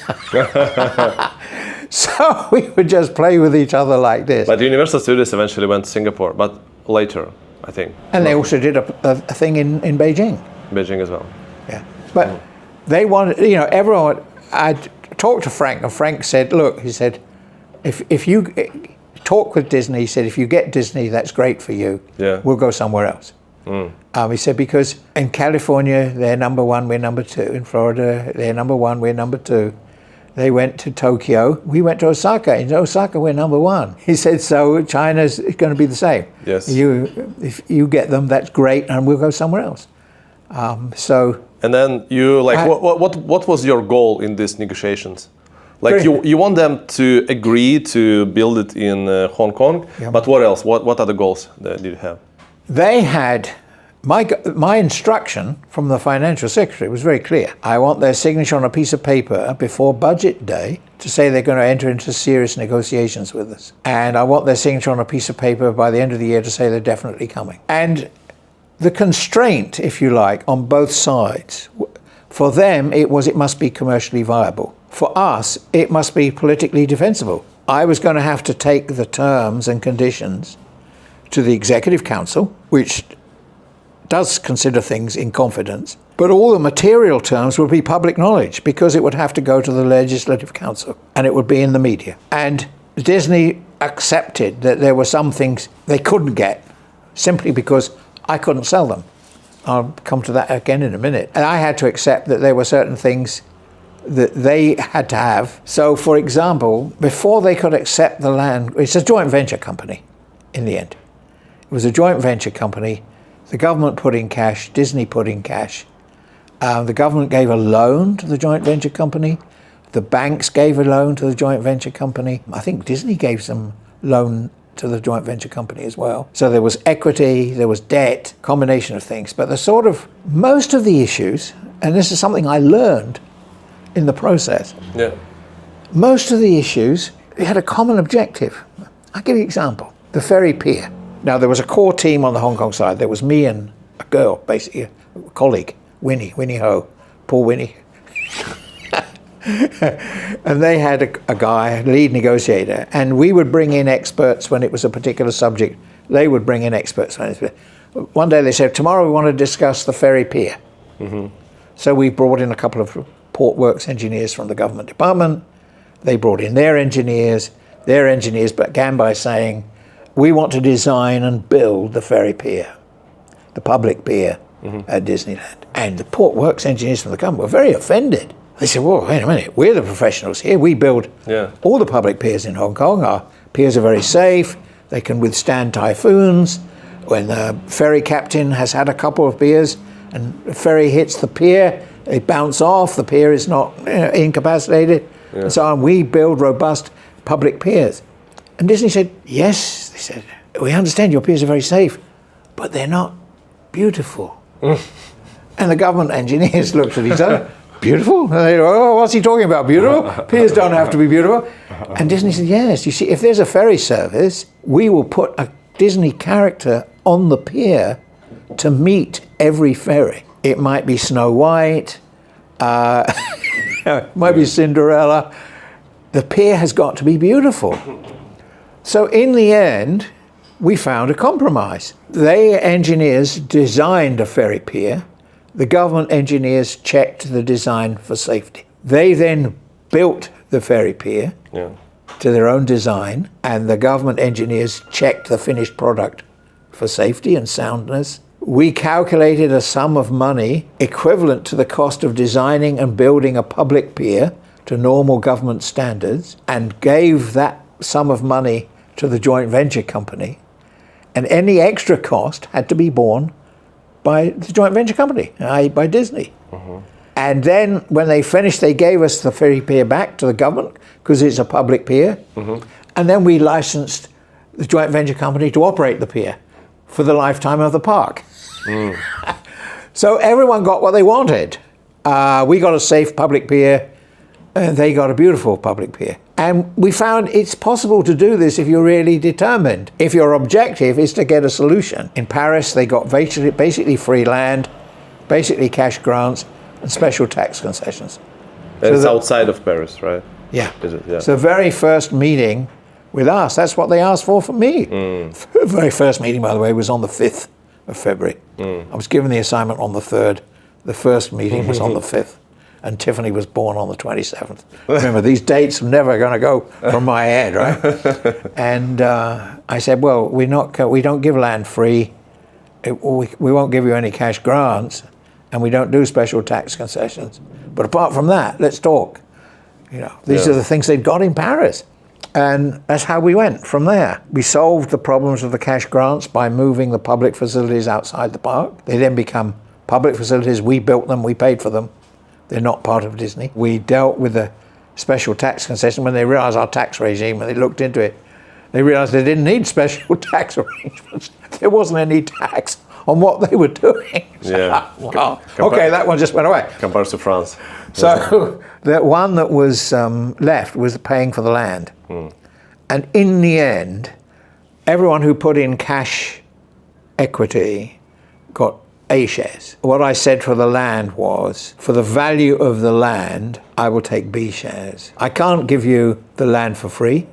So we would just play with each other like this. But Universal Studios eventually went to Singapore, but later, I think. And they also did a thing in Beijing. Beijing as well. Yeah. But they wanted, everyone, I talked to Frank, and Frank said, look, he said, if you talk with Disney, he said, if you get Disney, that's great for you. Yeah. We'll go somewhere else. He said, because in California, they're number one, we're number two. In Florida, they're number one, we're number two. They went to Tokyo. We went to Osaka. In Osaka, we're number one. He said, so China's going to be the same. Yes. If you get them, that's great, and we'll go somewhere else. And then you, what was your goal in these negotiations? Like you want them to agree to build it in Hong Kong, but what else? What other goals did you have? They had, my instruction from the financial secretary was very clear. I want their signature on a piece of paper before budget day to say they're going to enter into serious negotiations with us. And I want their signature on a piece of paper by the end of the year to say they're definitely coming. And the constraint, if you like, on both sides, for them it must be commercially viable. For us, it must be politically defensible. I was going to have to take the terms and conditions to the Executive Council, which does consider things in confidence, but all the material terms would be public knowledge because it would have to go to the Legislative Council and it would be in the media. And Disney accepted that there were some things they couldn't get simply because I couldn't sell them. I'll come to that again in a minute. And I had to accept that there were certain things that they had to have. So, for example, before they could accept the land, it's a joint venture company in the end. It was a joint venture company. The government put in cash, Disney put in cash. The government gave a loan to the joint venture company. The banks gave a loan to the joint venture company. I think Disney gave some loan to the joint venture company as well. So there was equity, there was debt, combination of things. But most of the issues, and this is something I learned in the process, most of the issues had a common objective. I'll give you an example. The ferry pier. Now, there was a core team on the Hong Kong side. There was me and a girl, basically, a colleague, Winnie Ho, poor Winnie. And they had a guy, a lead negotiator, and we would bring in experts when it was a particular subject. They would bring in experts. One day they said, tomorrow we want to discuss the ferry pier. So we brought in a couple of port works engineers from the government department. They brought in their engineers. Their engineers began by saying, we want to design and build the ferry pier, the public pier at Disneyland. And the port works engineers from the government were very offended. They said, well, wait a minute, we're the professionals here. We build all the public piers in Hong Kong. Our piers are very safe. They can withstand typhoons. When the ferry captain has had a couple of beers and the ferry hits the pier, They bounce off, the pier is not incapacitated, and so on. We build robust public piers. And Disney said, yes, they said, we understand your piers are very safe, but they're not beautiful. And the government engineers looked at each other, beautiful? And they go, oh, what's he talking about, beautiful? Piers don't have to be beautiful. And Disney said, yes, you see, if there's a ferry service, we will put a Disney character on the pier to meet every ferry. It might be Snow White, it might be Cinderella. The pier has got to be beautiful. So in the end, we found a compromise. They engineers designed a ferry pier. The government engineers checked the design for safety. They then built the ferry pier to their own design, and the government engineers checked the finished product for safety and soundness. We calculated a sum of money equivalent to the cost of designing and building a public pier to normal government standards, and gave that sum of money to the joint venture company. And any extra cost had to be borne by the joint venture company, i.e. by Disney. And then when they finished, they gave us the ferry pier back to the government because it's a public pier. And then we licensed the joint venture company to operate the pier for the lifetime of the park. So everyone got what they wanted. We got a safe public pier, and they got a beautiful public pier. And we found it's possible to do this if you're really determined. If your objective is to get a solution. In Paris, they got basically free land, basically cash grants, and special tax concessions. It's outside of Paris, right? Yeah. Is it? Yeah. So the very first meeting with us, that's what they asked for from me. The very first meeting, by the way, was on the 5th of February. I was given the assignment on the 3rd. The first meeting was on the 5th. And Tiffany was born on the 27th. Remember, these dates are never going to go from my head, right? And I said, well, we don't give land free. We won't give you any cash grants, and we don't do special tax concessions. But apart from that, let's talk. These are the things they'd got in Paris. And that's how we went from there. We solved the problems of the cash grants by moving the public facilities outside the park. They then become public facilities. We built them, we paid for them. They're not part of Disney. We dealt with the special tax concession when they realized our tax regime, and they looked into it. They realized they didn't need special tax arrangements. There wasn't any tax on what they were doing. Wow. Okay, that one just went away. Compared to France. So the one that was left was paying for the land. And in the end, everyone who put in cash equity got A shares. What I said for the land was, for the value of the land, I will take B shares. I can't give you the land for free.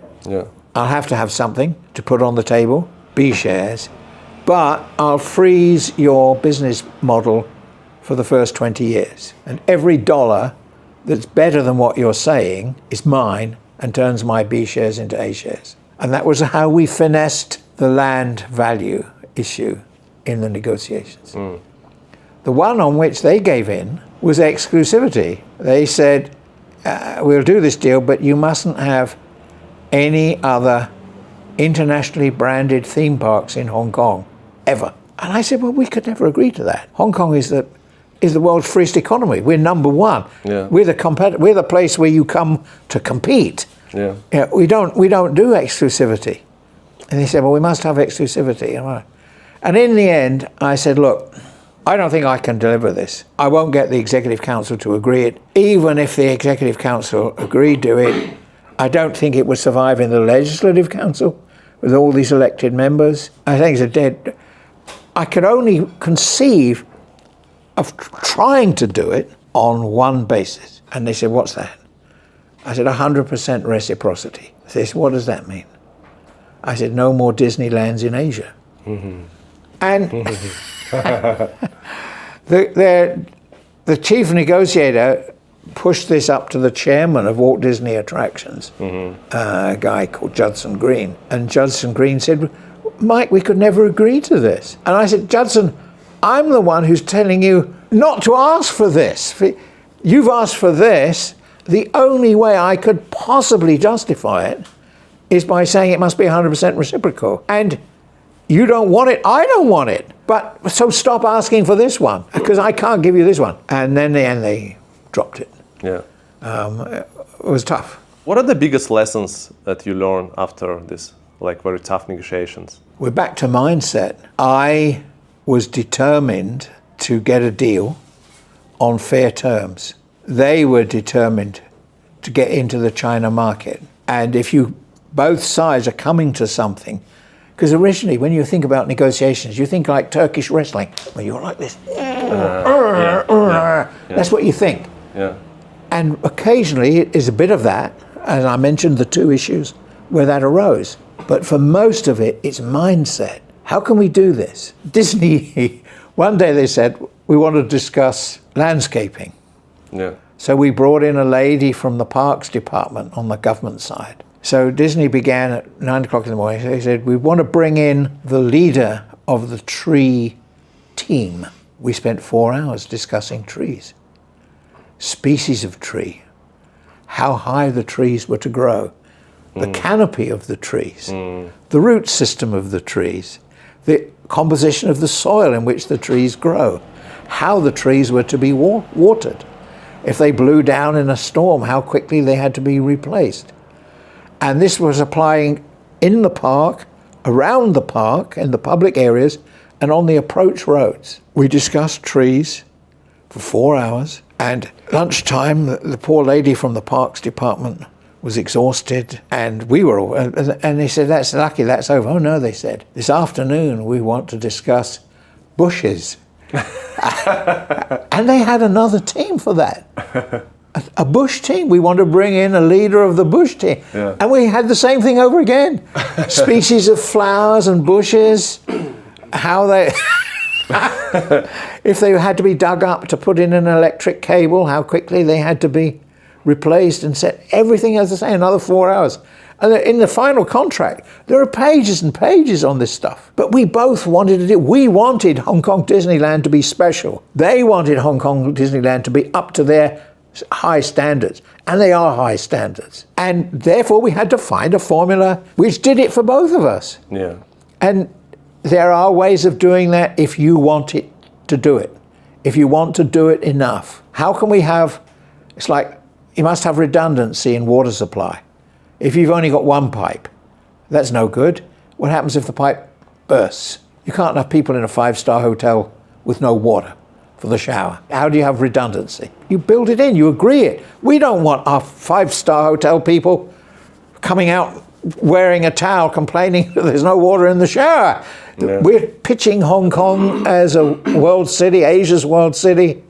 I'll have to have something to put on the table, B shares, but I'll freeze your business model for the first 20 years. And every dollar that's better than what you're saying is mine and turns my B shares into A shares. And that was how we finessed the land value issue in the negotiations. The one on which they gave in was exclusivity. They said, we'll do this deal, but you mustn't have any other internationally branded theme parks in Hong Kong, ever. And I said, well, we could never agree to that. Hong Kong is the world's freest economy. We're number one. We're the place where you come to compete. We don't do exclusivity. And they said, well, we must have exclusivity. And in the end, I said, look, I don't think I can deliver this. I won't get the Executive Council to agree it. Even if the Executive Council agreed to it, I don't think it would survive in the Legislative Council with all these elected members. I think it's dead. I could only conceive of trying to do it on one basis. And they said, what's that? I said, 100% reciprocity. They said, what does that mean? I said, no more Disneylands in Asia. And the chief negotiator pushed this up to the chairman of Walt Disney Attractions, a guy called Judson Green. And Judson Green said, Mike, we could never agree to this. And I said, Judson, I'm the one who's telling you not to ask for this. You've asked for this. The only way I could possibly justify it is by saying it must be 100% reciprocal. And you don't want it, I don't want it. But so stop asking for this one, because I can't give you this one. And then they dropped it. Yeah. It was tough. What are the biggest lessons that you learned after this, like very tough negotiations? We're back to mindset. I was determined to get a deal on fair terms. They were determined to get into the China market. And if both sides are coming to something, because originally when you think about negotiations, you think like Turkish wrestling, where you're like this. That's what you think. Yeah. And occasionally it is a bit of that, as I mentioned the two issues where that arose. But for most of it, it's mindset. How can we do this? Disney, one day they said, we want to discuss landscaping. Yeah. So we brought in a lady from the parks department on the government side. So Disney began at 9 o'clock in the morning. They said, we want to bring in the leader of the tree team. We spent 4 hours discussing trees, species of tree, how high the trees were to grow, the canopy of the trees, the root system of the trees, the composition of the soil in which the trees grow, how the trees were to be watered. If they blew down in a storm, how quickly they had to be replaced. And this was applying in the park, around the park, in the public areas, and on the approach roads. We discussed trees for 4 hours, and lunchtime, the poor lady from the parks department was exhausted, and we were all, and they said, that's lucky, that's over. Oh no, they said, this afternoon we want to discuss bushes. And they had another team for that. A bush team. We want to bring in a leader of the bush team. Yeah. And we had the same thing over again. Species of flowers and bushes, how they, if they had to be dug up to put in an electric cable, how quickly they had to be replaced and set. Everything as I say, another 4 hours. And in the final contract, there are pages and pages on this stuff. But we both wanted it. We wanted Hong Kong Disneyland to be special. They wanted Hong Kong Disneyland to be up to their high standards. And they are high standards. And therefore, we had to find a formula which did it for both of us. Yeah. And there are ways of doing that if you want it to do it. If you want to do it enough. How can we have, it's like, you must have redundancy in water supply. If you've only got one pipe, that's no good. What happens if the pipe bursts? You can't have people in a 5-star hotel with no water for the shower. How do you have redundancy? You build it in, you agree it. We don't want our 5-star hotel people coming out wearing a towel complaining that there's no water in the shower. No. We're pitching Hong Kong as a world city, Asia's world city.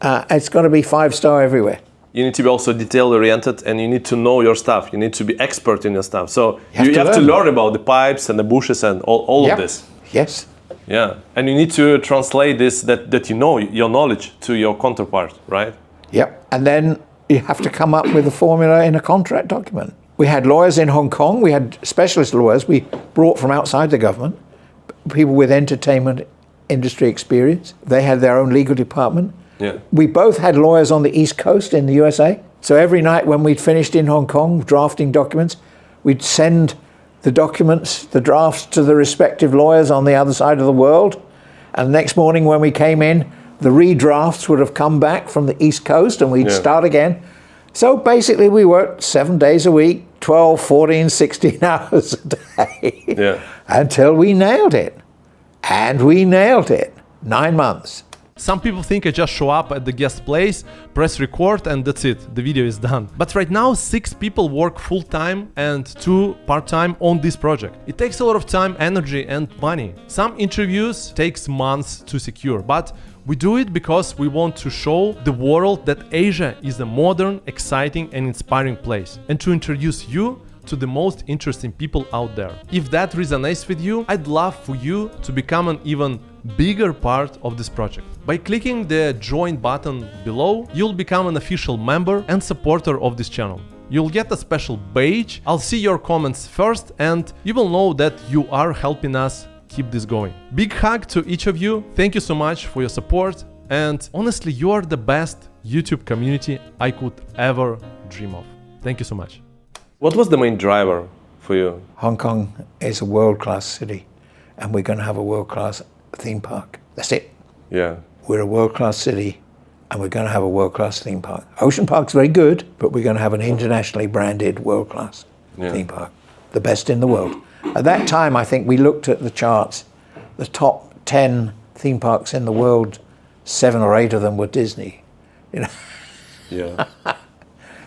It's got to be 5-star everywhere. You need to be also detail-oriented, and you need to know your stuff. You need to be expert in your stuff. So you have to learn about the pipes and the bushes and all of this. Yes. Yeah, and you need to translate this, that you know, your knowledge to your counterpart, right? Yep, and then you have to come up with a formula in a contract document. We had lawyers in Hong Kong. We had specialist lawyers we brought from outside the government, people with entertainment industry experience. They had their own legal department. Yeah. We both had lawyers on the East Coast in the USA. So every night when we'd finished in Hong Kong drafting documents, we'd send the documents, the drafts, to the respective lawyers on the other side of the world. And the next morning when we came in, the redrafts would have come back from the East Coast and we'd start again. So basically we worked 7 days a week, 12, 14, 16 hours a day until we nailed it. And we nailed it. 9 months. Some people think I just show up at the guest place, press record, and that's it, the video is done. But right now 6 people work full-time and 2 part-time on this project. It takes a lot of time, energy and money. Some interviews takes months to secure, but we do it because we want to show the world that Asia is a modern, exciting and inspiring place, and to introduce you to the most interesting people out there. If that resonates with you, I'd love for you to become an even bigger part of this project. By clicking the join button below, you'll become an official member and supporter of this channel. You'll get a special badge, I'll see your comments first, and you will know that you are helping us keep this going. Big hug to each of you, thank you so much for your support, and honestly, you are the best YouTube community I could ever dream of. Thank you so much. What was the main driver for you? Hong Kong is a world-class city, and we're going to have a world-class theme park. That's it. Yeah. We're a world-class city, and we're going to have a world-class theme park. Ocean Park's very good, but we're going to have an internationally branded world-class theme park, the best in the world. At that time, I think we looked at the charts. The top 10 theme parks in the world, 7 or 8 of them were Disney. You know, Yeah.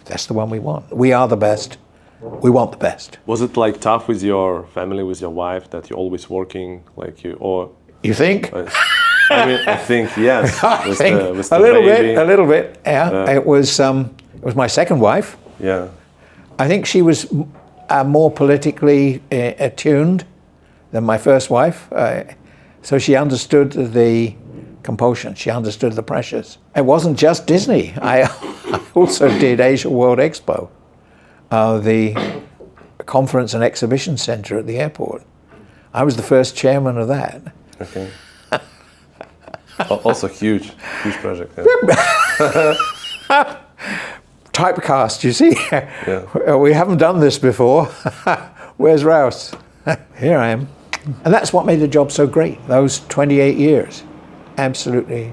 that's the one we want. We are the best. We want the best. Was it like tough with your family, with your wife, that you're always working like you, or? You think? I mean, I think yes. I think with a the little baby. bit, a little bit. Yeah, it was my second wife. Yeah. I think she was more politically attuned than my first wife. So she understood the compulsion. She understood the pressures. It wasn't just Disney. I also did Asia World Expo, the conference and exhibition center at the airport. I was the first chairman of that. Okay. Also huge project. Yeah. Typecast, you see. Yeah. We haven't done this before. Where's Rowse? Here I am. And that's what made the job so great. Those 28 years, absolutely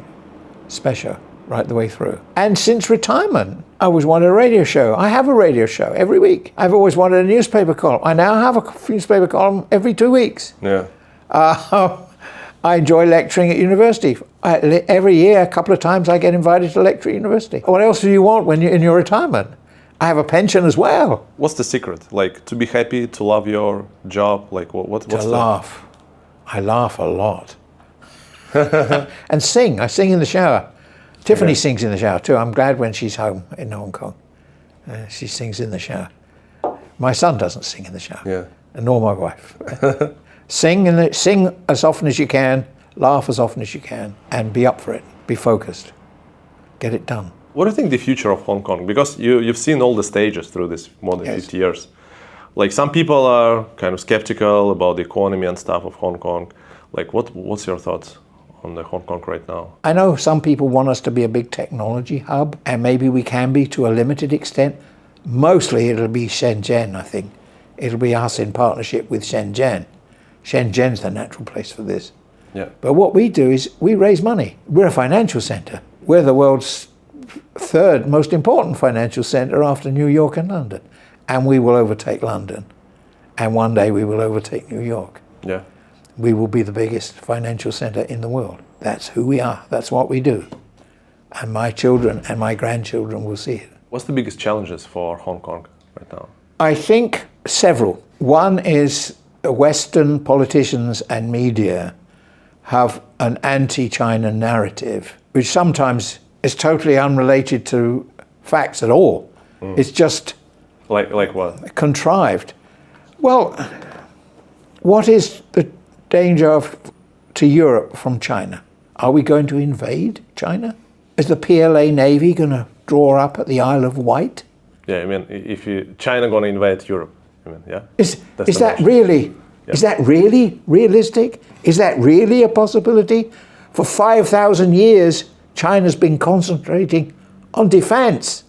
special right the way through. And since retirement, I always wanted a radio show. I have a radio show every week. I've always wanted a newspaper column. I now have a newspaper column every 2 weeks. Yeah. I enjoy lecturing at university. Every year, a couple of times, I get invited to lecture at university. What else do you want when you're in your retirement? I have a pension as well. What's the secret? Like, to be happy, to love your job? Like, what's to laugh. I laugh a lot. And sing. I sing in the shower. Tiffany sings in the shower too. I'm glad when she's home in Hong Kong. She sings in the shower. My son doesn't sing in the shower. Yeah. Nor my wife. Sing as often as you can, laugh as often as you can, and be up for it. Be focused. Get it done. What do you think the future of Hong Kong? Because you've seen all the stages through this more than 50 years. Like, some people are kind of skeptical about the economy and stuff of Hong Kong. Like, what's your thoughts on the Hong Kong right now? I know some people want us to be a big technology hub, and maybe we can be to a limited extent. Mostly it'll be Shenzhen, I think. It'll be us in partnership with Shenzhen. Shenzhen's the natural place for this. Yeah. But what we do is we raise money. We're a financial center. We're the world's third most important financial center after New York and London. And we will overtake London. And one day we will overtake New York. Yeah. We will be the biggest financial center in the world. That's who we are. That's what we do. And my children and my grandchildren will see it. What's the biggest challenges for Hong Kong right now? I think several. One is Western politicians and media have an anti-China narrative, which sometimes is totally unrelated to facts at all. It's just like what? Contrived. Well, what is the danger to Europe from China? Are we going to invade China? Is the PLA Navy going to draw up at the Isle of Wight? Yeah, I mean, if China going to invade Europe, I mean, yeah. Is that really? Yeah. Is that really realistic? Is that really a possibility? For 5,000 years, China's been concentrating on defense,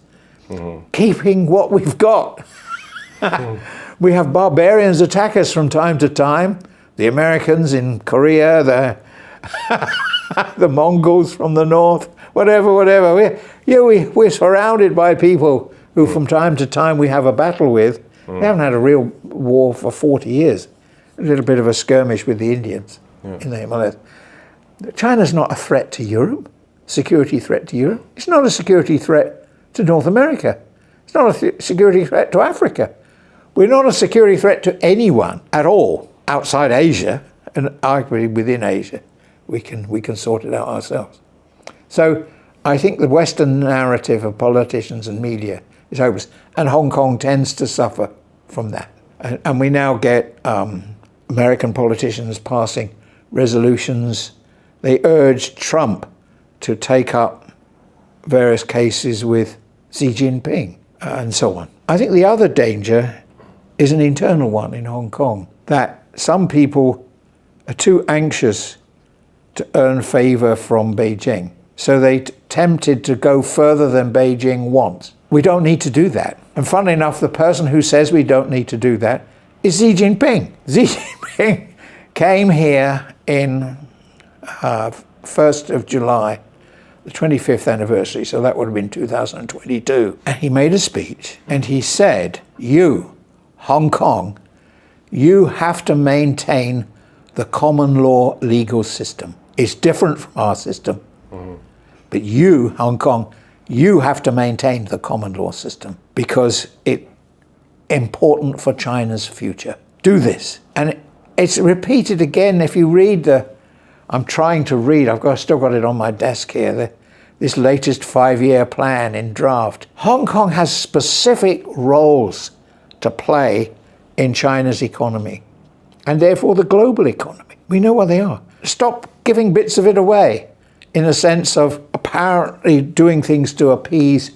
keeping what we've got. We have barbarians attack us from time to time. The Americans in Korea, the Mongols from the north, whatever. We're surrounded by people who from time to time we have a battle with. We haven't had a real war for 40 years. A little bit of a skirmish with the Indians in the Himalayas. China's not a threat to Europe, security threat to Europe. It's not a security threat to North America. It's not a security threat to Africa. We're not a security threat to anyone at all outside Asia, and arguably within Asia. We can sort it out ourselves. So I think the Western narrative of politicians and media is hopeless, and Hong Kong tends to suffer from that. And we now get American politicians passing resolutions. They urge Trump to take up various cases with Xi Jinping and so on. I think the other danger is an internal one in Hong Kong, that some people are too anxious to earn favor from Beijing. So they're tempted to go further than Beijing wants. We don't need to do that. And funnily enough, the person who says we don't need to do that is Xi Jinping. Xi Jinping came here in 1st of July, the 25th anniversary, so that would have been 2022. And he made a speech and he said, you, Hong Kong, you have to maintain the common law legal system. It's different from our system. But you, Hong Kong, you have to maintain the common law system because it's important for China's future. Do this. And it's repeated again. If you read I'm trying to read, still got it on my desk here, this latest 5-year plan in draft. Hong Kong has specific roles to play in China's economy and therefore the global economy. We know what they are. Stop giving bits of it away in a sense of apparently doing things to appease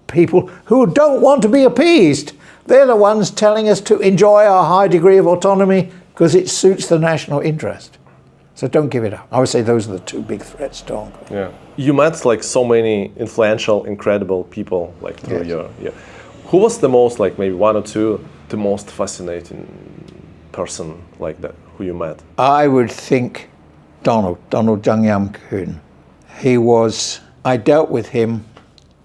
people who don't want to be appeased. They're the ones telling us to enjoy our high degree of autonomy because it suits the national interest. So don't give it up. I would say those are the two big threats to Hong Kong. Yeah. You met like so many influential, incredible people like through your. Who was the most, like maybe one or two, the most fascinating person like that who you met? I would think Donald Zhang Yam-kun. I dealt with him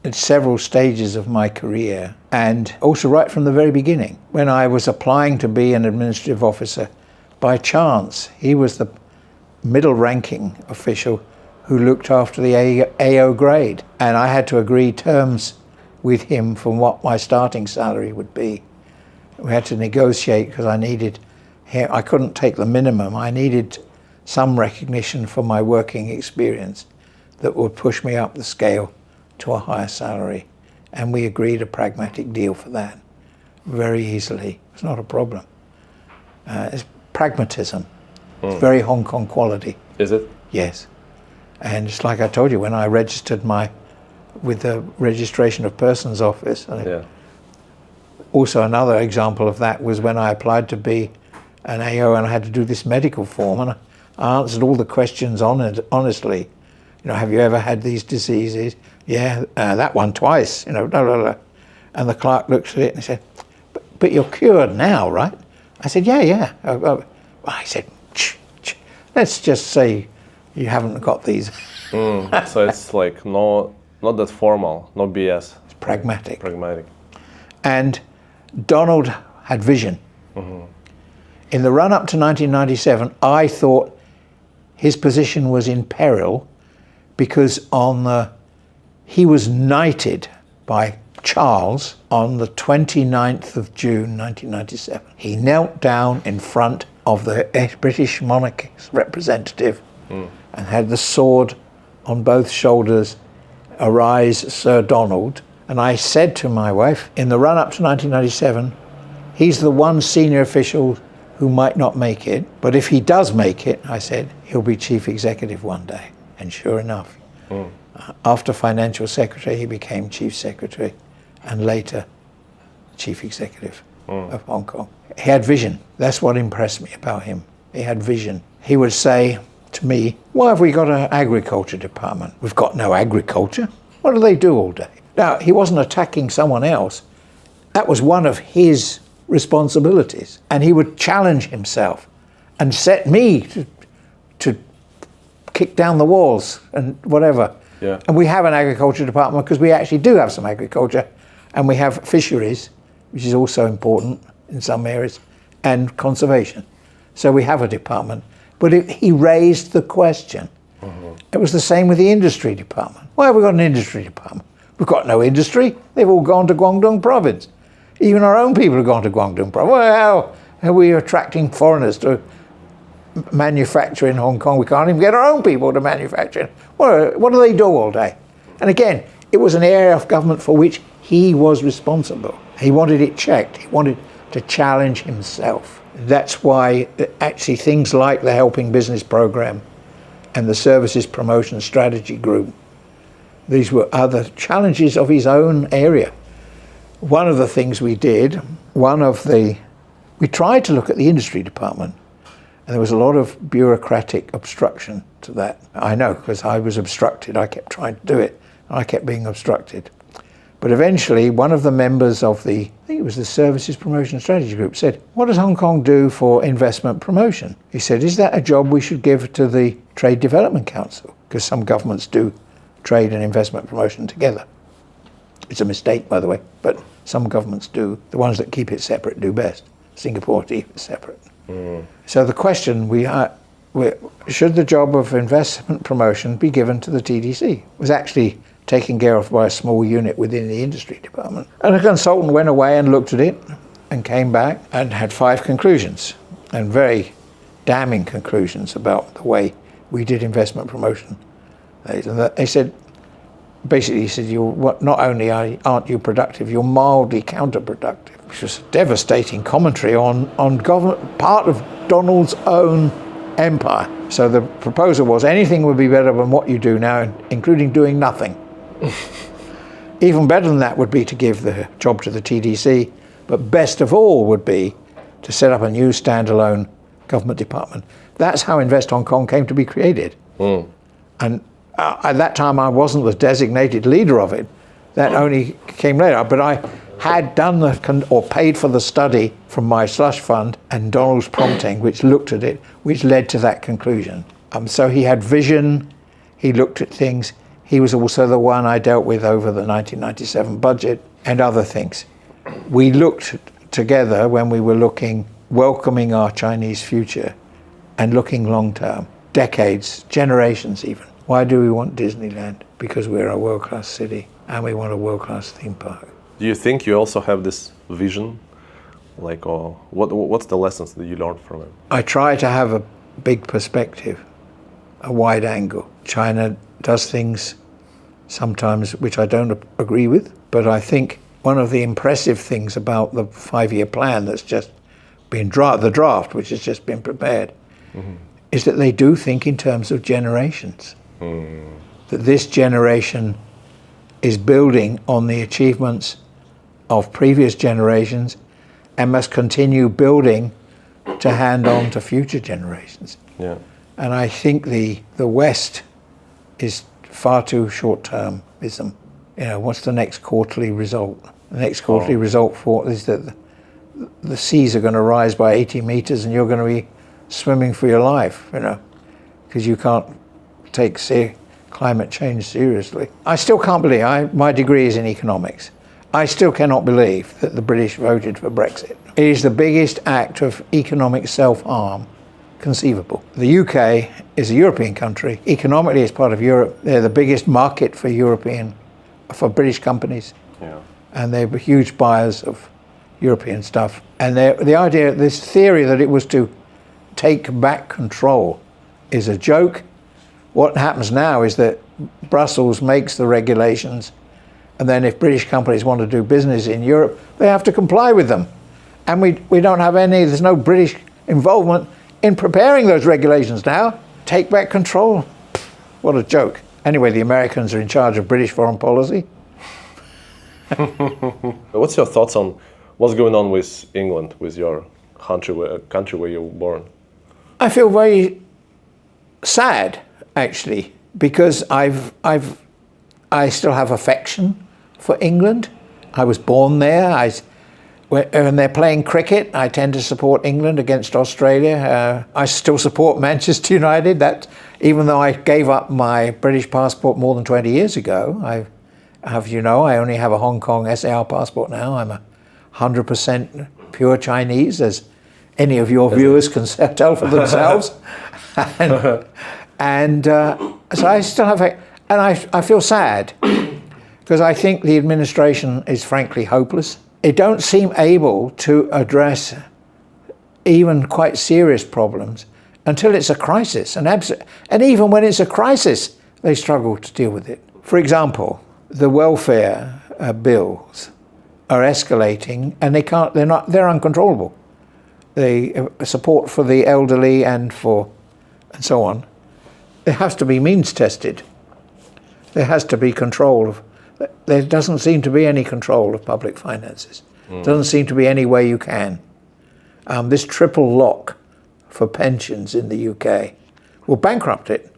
at several stages of my career and also right from the very beginning. When I was applying to be an administrative officer, by chance, he was the middle ranking official who looked after the AO grade. And I had to agree terms with him from what my starting salary would be. We had to negotiate because I couldn't take the minimum. I needed some recognition for my working experience that would push me up the scale to a higher salary. And we agreed a pragmatic deal for that very easily. It's not a problem. It's pragmatism. It's very Hong Kong quality. Is it? Yes. And it's like I told you, when I registered with the Registration of Persons Office. Also another example of that was when I applied to be an AO and I had to do this medical form and I answered all the questions honestly. Have you ever had these diseases? Yeah, that one twice, blah, blah, blah. And the clerk looked at it and he said, but you're cured now, right? I said, yeah. I said, let's just say you haven't got these. So it's like not that formal, no BS. It's pragmatic. Pragmatic. And Donald had vision. In the run-up to 1997, I thought his position was in peril because he was knighted by Charles on the 29th of June 1997. He knelt down in front of the British monarch's representative and had the sword on both shoulders, "Arise, Sir Donald." And I said to my wife, in the run-up to 1997, he's the one senior official who might not make it, but if he does make it, I said, he'll be chief executive one day. And sure enough, after financial secretary, he became chief secretary and later chief executive of Hong Kong. He had vision. That's what impressed me about him. He had vision. He would say to me, why have we got an agriculture department? We've got no agriculture. What do they do all day? Now, he wasn't attacking someone else. That was one of his responsibilities. And he would challenge himself and set me to kick down the walls and whatever. Yeah. And we have an agriculture department because we actually do have some agriculture. And we have fisheries, which is also important in some areas, and conservation. So we have a department. But he raised the question. It was the same with the industry department. Why have we got an industry department? We've got no industry. They've all gone to Guangdong province. Even our own people have gone to Guangdong province. Well, how are we attracting foreigners to manufacture in Hong Kong? We can't even get our own people to manufacture. What do they do all day? And again, it was an area of government for which he was responsible. He wanted it checked. He wanted to challenge himself. That's why actually things like the Helping Business Program and the Services Promotion Strategy Group, these were other challenges of his own area. One of the things we did, we tried to look at the industry department, and there was a lot of bureaucratic obstruction to that. I know, because I was obstructed. I kept trying to do it, and I kept being obstructed. But eventually, one of the members of I think it was the Services Promotion Strategy Group, said, what does Hong Kong do for investment promotion? He said, is that a job we should give to the Trade Development Council? Because some governments do trade and investment promotion together. It's a mistake, by the way, but some governments do. The ones that keep it separate do best. Singapore keep it separate. So the question should the job of investment promotion be given to the TDC? It was actually taken care of by a small unit within the industry department. And a consultant went away and looked at it and came back and had 5 conclusions, and very damning conclusions about the way we did investment promotion. They said, basically, he said, not only aren't you productive, you're mildly counterproductive, which was a devastating commentary on government, part of Donald's own empire. So the proposal was anything would be better than what you do now, including doing nothing. Even better than that would be to give the job to the TDC, but best of all would be to set up a new standalone government department. That's how Invest Hong Kong came to be created. And at that time, I wasn't the designated leader of it. That only came later. But I had done or paid for the study from my slush fund and Donald's prompting, which looked at it, which led to that conclusion. So he had vision, he looked at things. He was also the one I dealt with over the 1997 budget and other things. We looked together when we were welcoming our Chinese future and looking long term, decades, generations even. Why do we want Disneyland? Because we're a world-class city and we want a world-class theme park. Do you think you also have this vision? Or what's the lessons that you learned from it? I try to have a big perspective, a wide angle. China does things sometimes which I don't agree with, but I think one of the impressive things about the 5-year plan that's just been the draft, which has just been prepared, is that they do think in terms of generations. That this generation is building on the achievements of previous generations and must continue building to hand on to future generations. Yeah. And I think the West is far too short-termism. What's the next quarterly result? The next quarterly result is that the seas are going to rise by 80 meters and you're going to be swimming for your life, because you can't take climate change seriously. I still can't believe, my degree is in economics. I still cannot believe that the British voted for Brexit. It is the biggest act of economic self-harm conceivable. The UK is a European country. Economically, it's part of Europe. They're the biggest market for British companies. Yeah. And they're huge buyers of European stuff. And this theory that it was to take back control is a joke. What happens now is that Brussels makes the regulations, and then if British companies want to do business in Europe, they have to comply with them. And we don't have there's no British involvement in preparing those regulations now. Take back control? What a joke. Anyway, the Americans are in charge of British foreign policy. What's your thoughts on what's going on with England, with your country where you were born? I feel very sad, actually, because I still have affection for England. I was born there. When they're playing cricket, I tend to support England against Australia. I still support Manchester United. That, even though I gave up my British passport more than 20 years ago, I only have a Hong Kong SAR passport now. I'm 100% pure Chinese, as any of your viewers can tell for themselves. So I still have and I feel sad because I think the administration is frankly hopeless. It don't seem able to address even quite serious problems until it's a crisis. And even when it's a crisis, they struggle to deal with it. For example, the welfare bills are escalating, and they're uncontrollable. The support for the elderly and so on, there has to be means tested. There has to be control there doesn't seem to be any control of public finances. Doesn't seem to be any way you can. This triple lock for pensions in the UK will bankrupt it.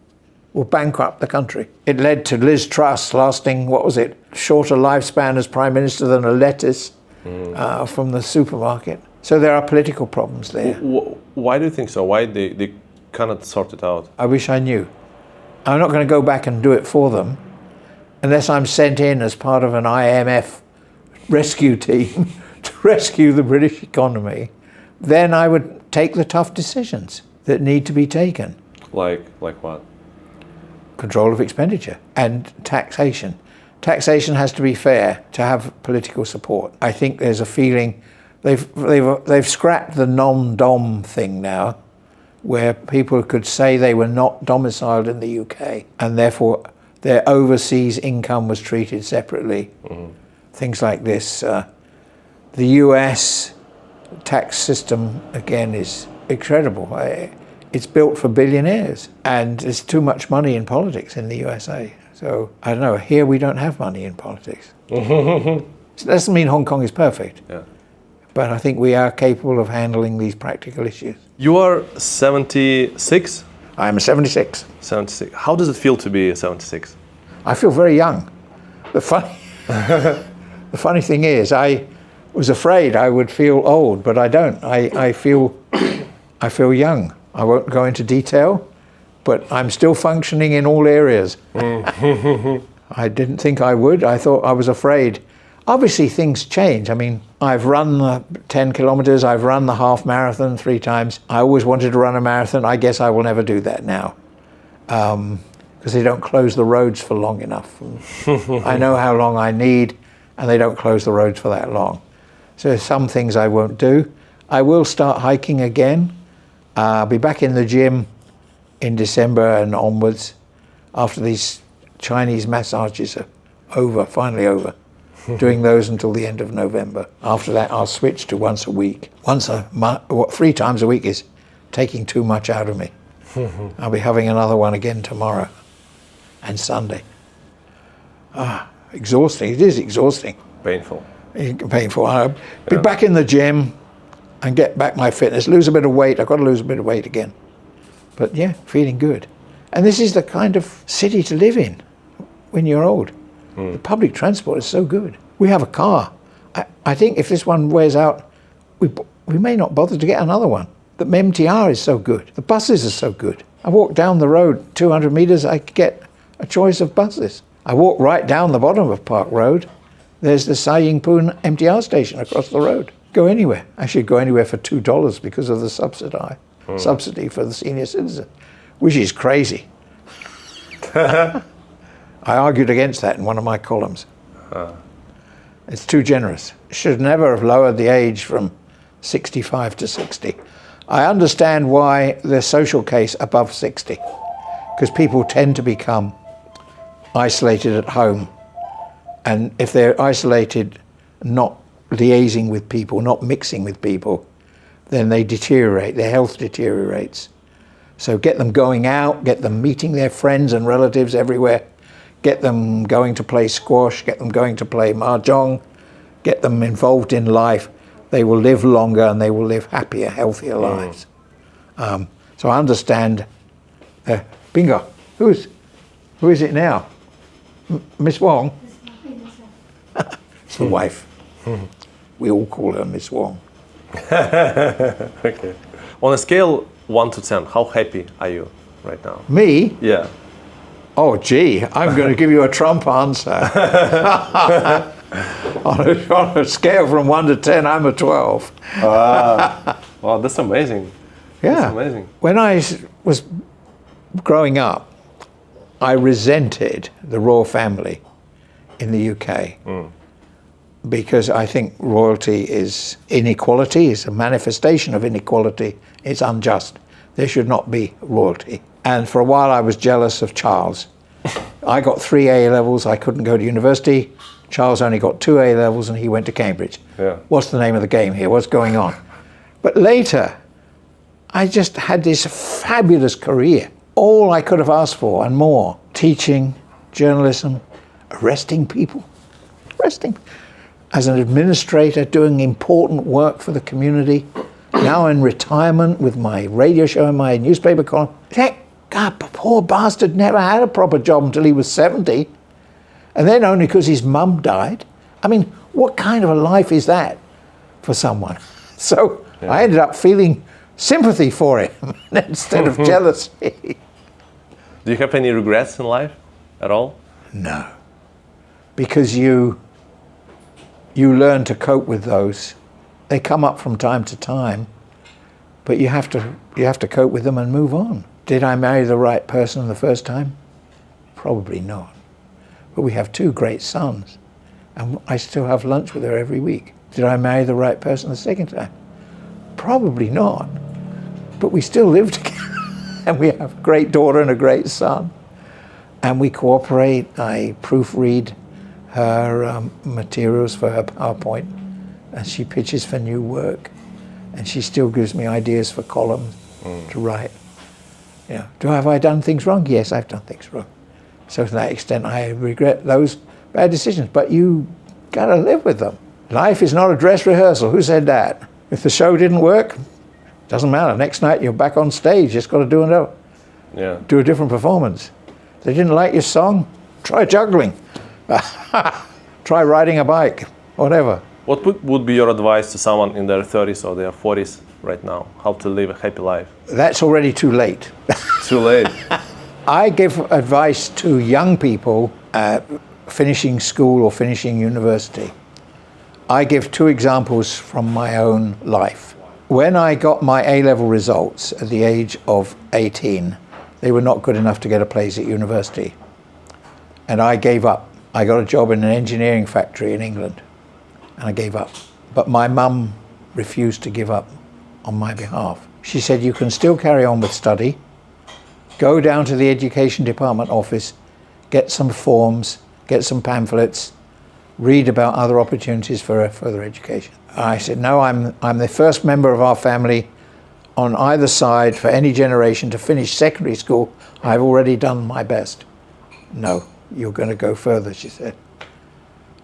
will bankrupt the country. It led to Liz Truss lasting, what was it, shorter lifespan as Prime Minister than a lettuce from the supermarket. So there are political problems there. Why do you think so? Why they cannot sort it out? I wish I knew. I'm not going to go back and do it for them unless I'm sent in as part of an IMF rescue team to rescue the British economy. Then I would take the tough decisions that need to be taken. Like what? Control of expenditure and taxation. Taxation has to be fair to have political support. I think there's a feeling they've scrapped the non-dom thing now, where people could say they were not domiciled in the UK and therefore their overseas income was treated separately. Things like this. The US tax system, again, is incredible. It's built for billionaires, and there's too much money in politics in the USA. So, I don't know, here we don't have money in politics. It doesn't mean Hong Kong is perfect. Yeah. But I think we are capable of handling these practical issues. You are 76? I am 76. 76. How does it feel to be 76? I feel very young. The funny thing is, I was afraid I would feel old, but I don't. I feel young. I won't go into detail, but I'm still functioning in all areas. I didn't think I would. I thought I was afraid. Obviously, things change. I mean, I've run the 10 kilometers, I've run the half marathon 3 times. I always wanted to run a marathon. I guess I will never do that now because they don't close the roads for long enough. I know how long I need, and they don't close the roads for that long. So some things I won't do. I will start hiking again. I'll be back in the gym in December and onwards after these Chinese massages are finally over. Doing those until the end of November. After that, I'll switch to once a week. 3 times a week is taking too much out of me. I'll be having another one again tomorrow and Sunday. Exhausting. It is exhausting. Painful. Painful. I'll be back in the gym and get back my fitness. Lose a bit of weight. I've got to lose a bit of weight again. But yeah, feeling good. And this is the kind of city to live in when you're old. The public transport is so good. We have a car. I think if this one wears out, we may not bother to get another one. The MTR is so good. The buses are so good. I walk down the road 200 meters, I get a choice of buses. I walk right down the bottom of Park Road. There's the Sai Ying Pun MTR station across the road. Go anywhere. I should go anywhere for $2 because of the subsidy for the senior citizen, which is crazy. I argued against that in one of my columns. It's too generous. Should never have lowered the age from 65 to 60. I understand why the social case above 60, because people tend to become isolated at home. And if they're isolated, not liaising with people, not mixing with people, then they deteriorate, their health deteriorates. So get them going out, get them meeting their friends and relatives everywhere. Get them going to play squash, get them going to play mahjong, get them involved in life. They will live longer and they will live happier, healthier lives. So I understand. Bingo. Who is it now? Miss Wong? It's the wife. We all call her Miss Wong. Okay. On a scale 1 to 10, how happy are you right now? Me? Yeah. Oh, gee, I'm going to give you a Trump answer. on a scale from 1 to 10, I'm a 12. Wow, that's amazing. Yeah. That's amazing. When I was growing up, I resented the royal family in the UK because I think royalty is inequality, it's a manifestation of inequality, it's unjust. There should not be royalty. And for a while I was jealous of Charles. I got 3 A levels, I couldn't go to university. Charles only got 2 A levels and he went to Cambridge. Yeah. What's the name of the game here? What's going on? But later, I just had this fabulous career. All I could have asked for and more. Teaching, journalism, arresting people. As an administrator, doing important work for the community. Now in retirement with my radio show and my newspaper column. That God, poor bastard never had a proper job until he was 70. And then only because his mum died. I mean, what kind of a life is that for someone? So I ended up feeling sympathy for him instead of jealousy. Do you have any regrets in life at all? No, because you learn to cope with those. They come up from time to time, but you have to cope with them and move on. Did I marry the right person the first time? Probably not. But we have 2 great sons, and I still have lunch with her every week. Did I marry the right person the second time? Probably not. But we still live together, and we have a great daughter and a great son. And we cooperate. I proofread her materials for her PowerPoint, and she pitches for new work. And she still gives me ideas for columns to write. You know, have I done things wrong? Yes, I've done things wrong. So to that extent, I regret those bad decisions. But you got to live with them. Life is not a dress rehearsal. Who said that? If the show didn't work, doesn't matter. Next night you're back on stage. Just got to do another. Yeah. Do a different performance. If they didn't like your song, try juggling. Try riding a bike. Whatever. What would be your advice to someone in their 30s or their 40s right now? How to live a happy life? That's already too late. Too late. I give advice to young people finishing school or finishing university. I give 2 examples from my own life. When I got my A-level results at the age of 18, they were not good enough to get a place at university. And I gave up. I got a job in an engineering factory in England, and I gave up. But my mum refused to give up on my behalf. She said, you can still carry on with study. Go down to the education department office, get some forms, get some pamphlets, read about other opportunities for further education. I said, no, I'm the first member of our family on either side for any generation to finish secondary school. I've already done my best. No, you're going to go further, she said.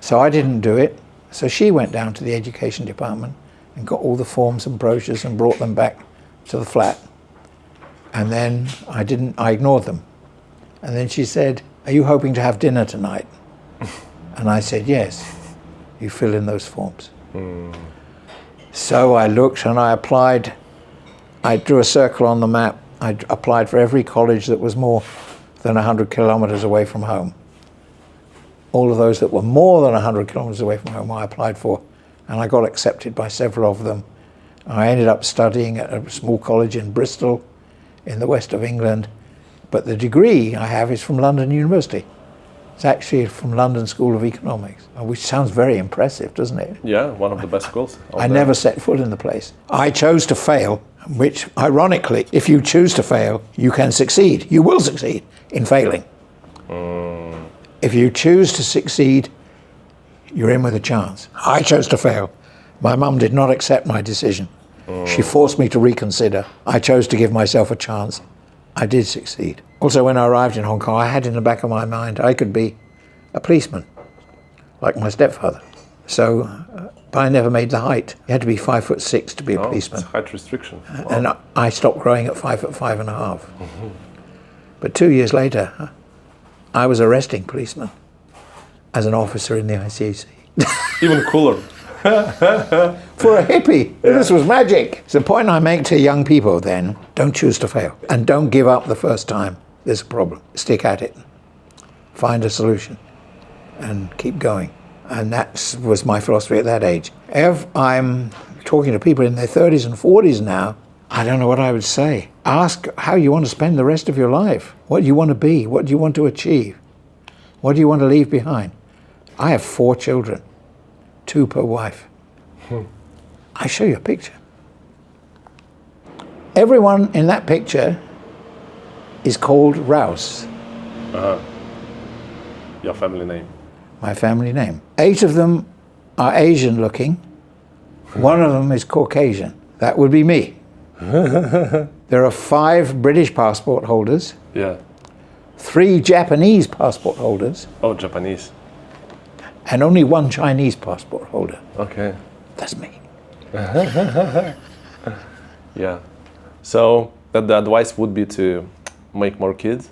So I didn't do it. So she went down to the education department and got all the forms and brochures and brought them back to the flat. And then I ignored them. And then she said, are you hoping to have dinner tonight? And I said, yes. You fill in those forms. So I looked and I applied. I drew a circle on the map. I applied for every college that was more than 100 kilometers away from home. All of those that were more than 100 kilometers away from home I applied for, and I got accepted by several of them. I ended up studying at a small college in Bristol in the west of England, but the degree I have is from London University. It's actually from London School of Economics, which sounds very impressive, doesn't it? Yeah, one of the best schools. I never set foot in the place. I chose to fail, which ironically, if you choose to fail, you can succeed. You will succeed in failing. If you choose to succeed, you're in with a chance. I chose to fail. My mum did not accept my decision. She forced me to reconsider. I chose to give myself a chance. I did succeed. Also, when I arrived in Hong Kong, I had in the back of my mind I could be a policeman, like my stepfather. So, but I never made the height. You had to be 5'6" to be a policeman. It's a height restriction. Wow. And I stopped growing at 5'5.5". But 2 years later, I was arresting policemen as an officer in the ICAC. Even cooler. For a hippie, this was magic. So the point I make to young people then, don't choose to fail. And don't give up the first time there's a problem. Stick at it. Find a solution and keep going. And that was my philosophy at that age. If I'm talking to people in their 30s and 40s now, I don't know what I would say. Ask how you want to spend the rest of your life. What do you want to be? What do you want to achieve? What do you want to leave behind? I have 4 children, 2 per wife. I show you a picture. Everyone in that picture is called Rowse. Your family name. My family name. 8 of them are Asian looking. 1 of them is Caucasian. That would be me. There are 5 British passport holders. Yeah. 3 Japanese passport holders. Oh, Japanese. And only 1 Chinese passport holder. Okay. That's me. Yeah. So that the advice would be to make more kids?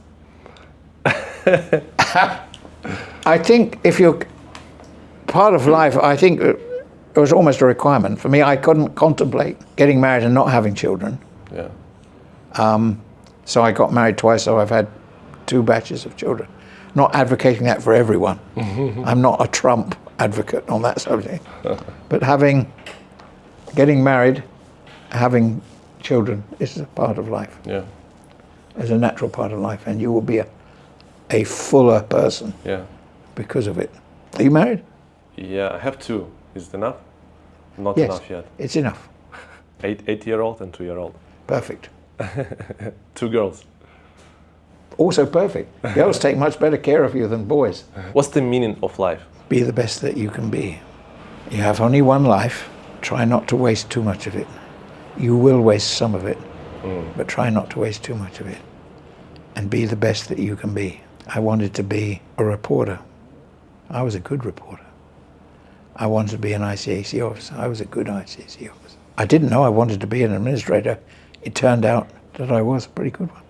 I think if you're part of life, I think it was almost a requirement. For me, I couldn't contemplate getting married and not having children. Yeah. So I got married twice, so I've had 2 batches of children. Not advocating that for everyone. I'm not a Trump advocate on that subject. But getting married, having children is a part of life. Yeah. It's a natural part of life, and you will be a fuller person Yeah. because of it. Are you married? Yeah, I have 2. Is it enough? Not Yes, enough yet. it's enough. 8-year-old and 2-year-old. Perfect. 2 girls. Also perfect. Girls take much better care of you than boys. What's the meaning of life? Be the best that you can be. You have only one life. Try not to waste too much of it. You will waste some of it, but try not to waste too much of it. And be the best that you can be. I wanted to be a reporter. I was a good reporter. I wanted to be an ICAC officer. I was a good ICAC officer. I didn't know I wanted to be an administrator. It turned out that I was a pretty good one.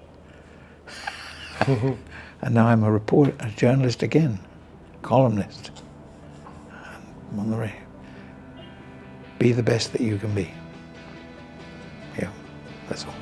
And now I'm a reporter, a journalist again, columnist. I'm on the radio. Be the best that you can be. Yeah, that's all.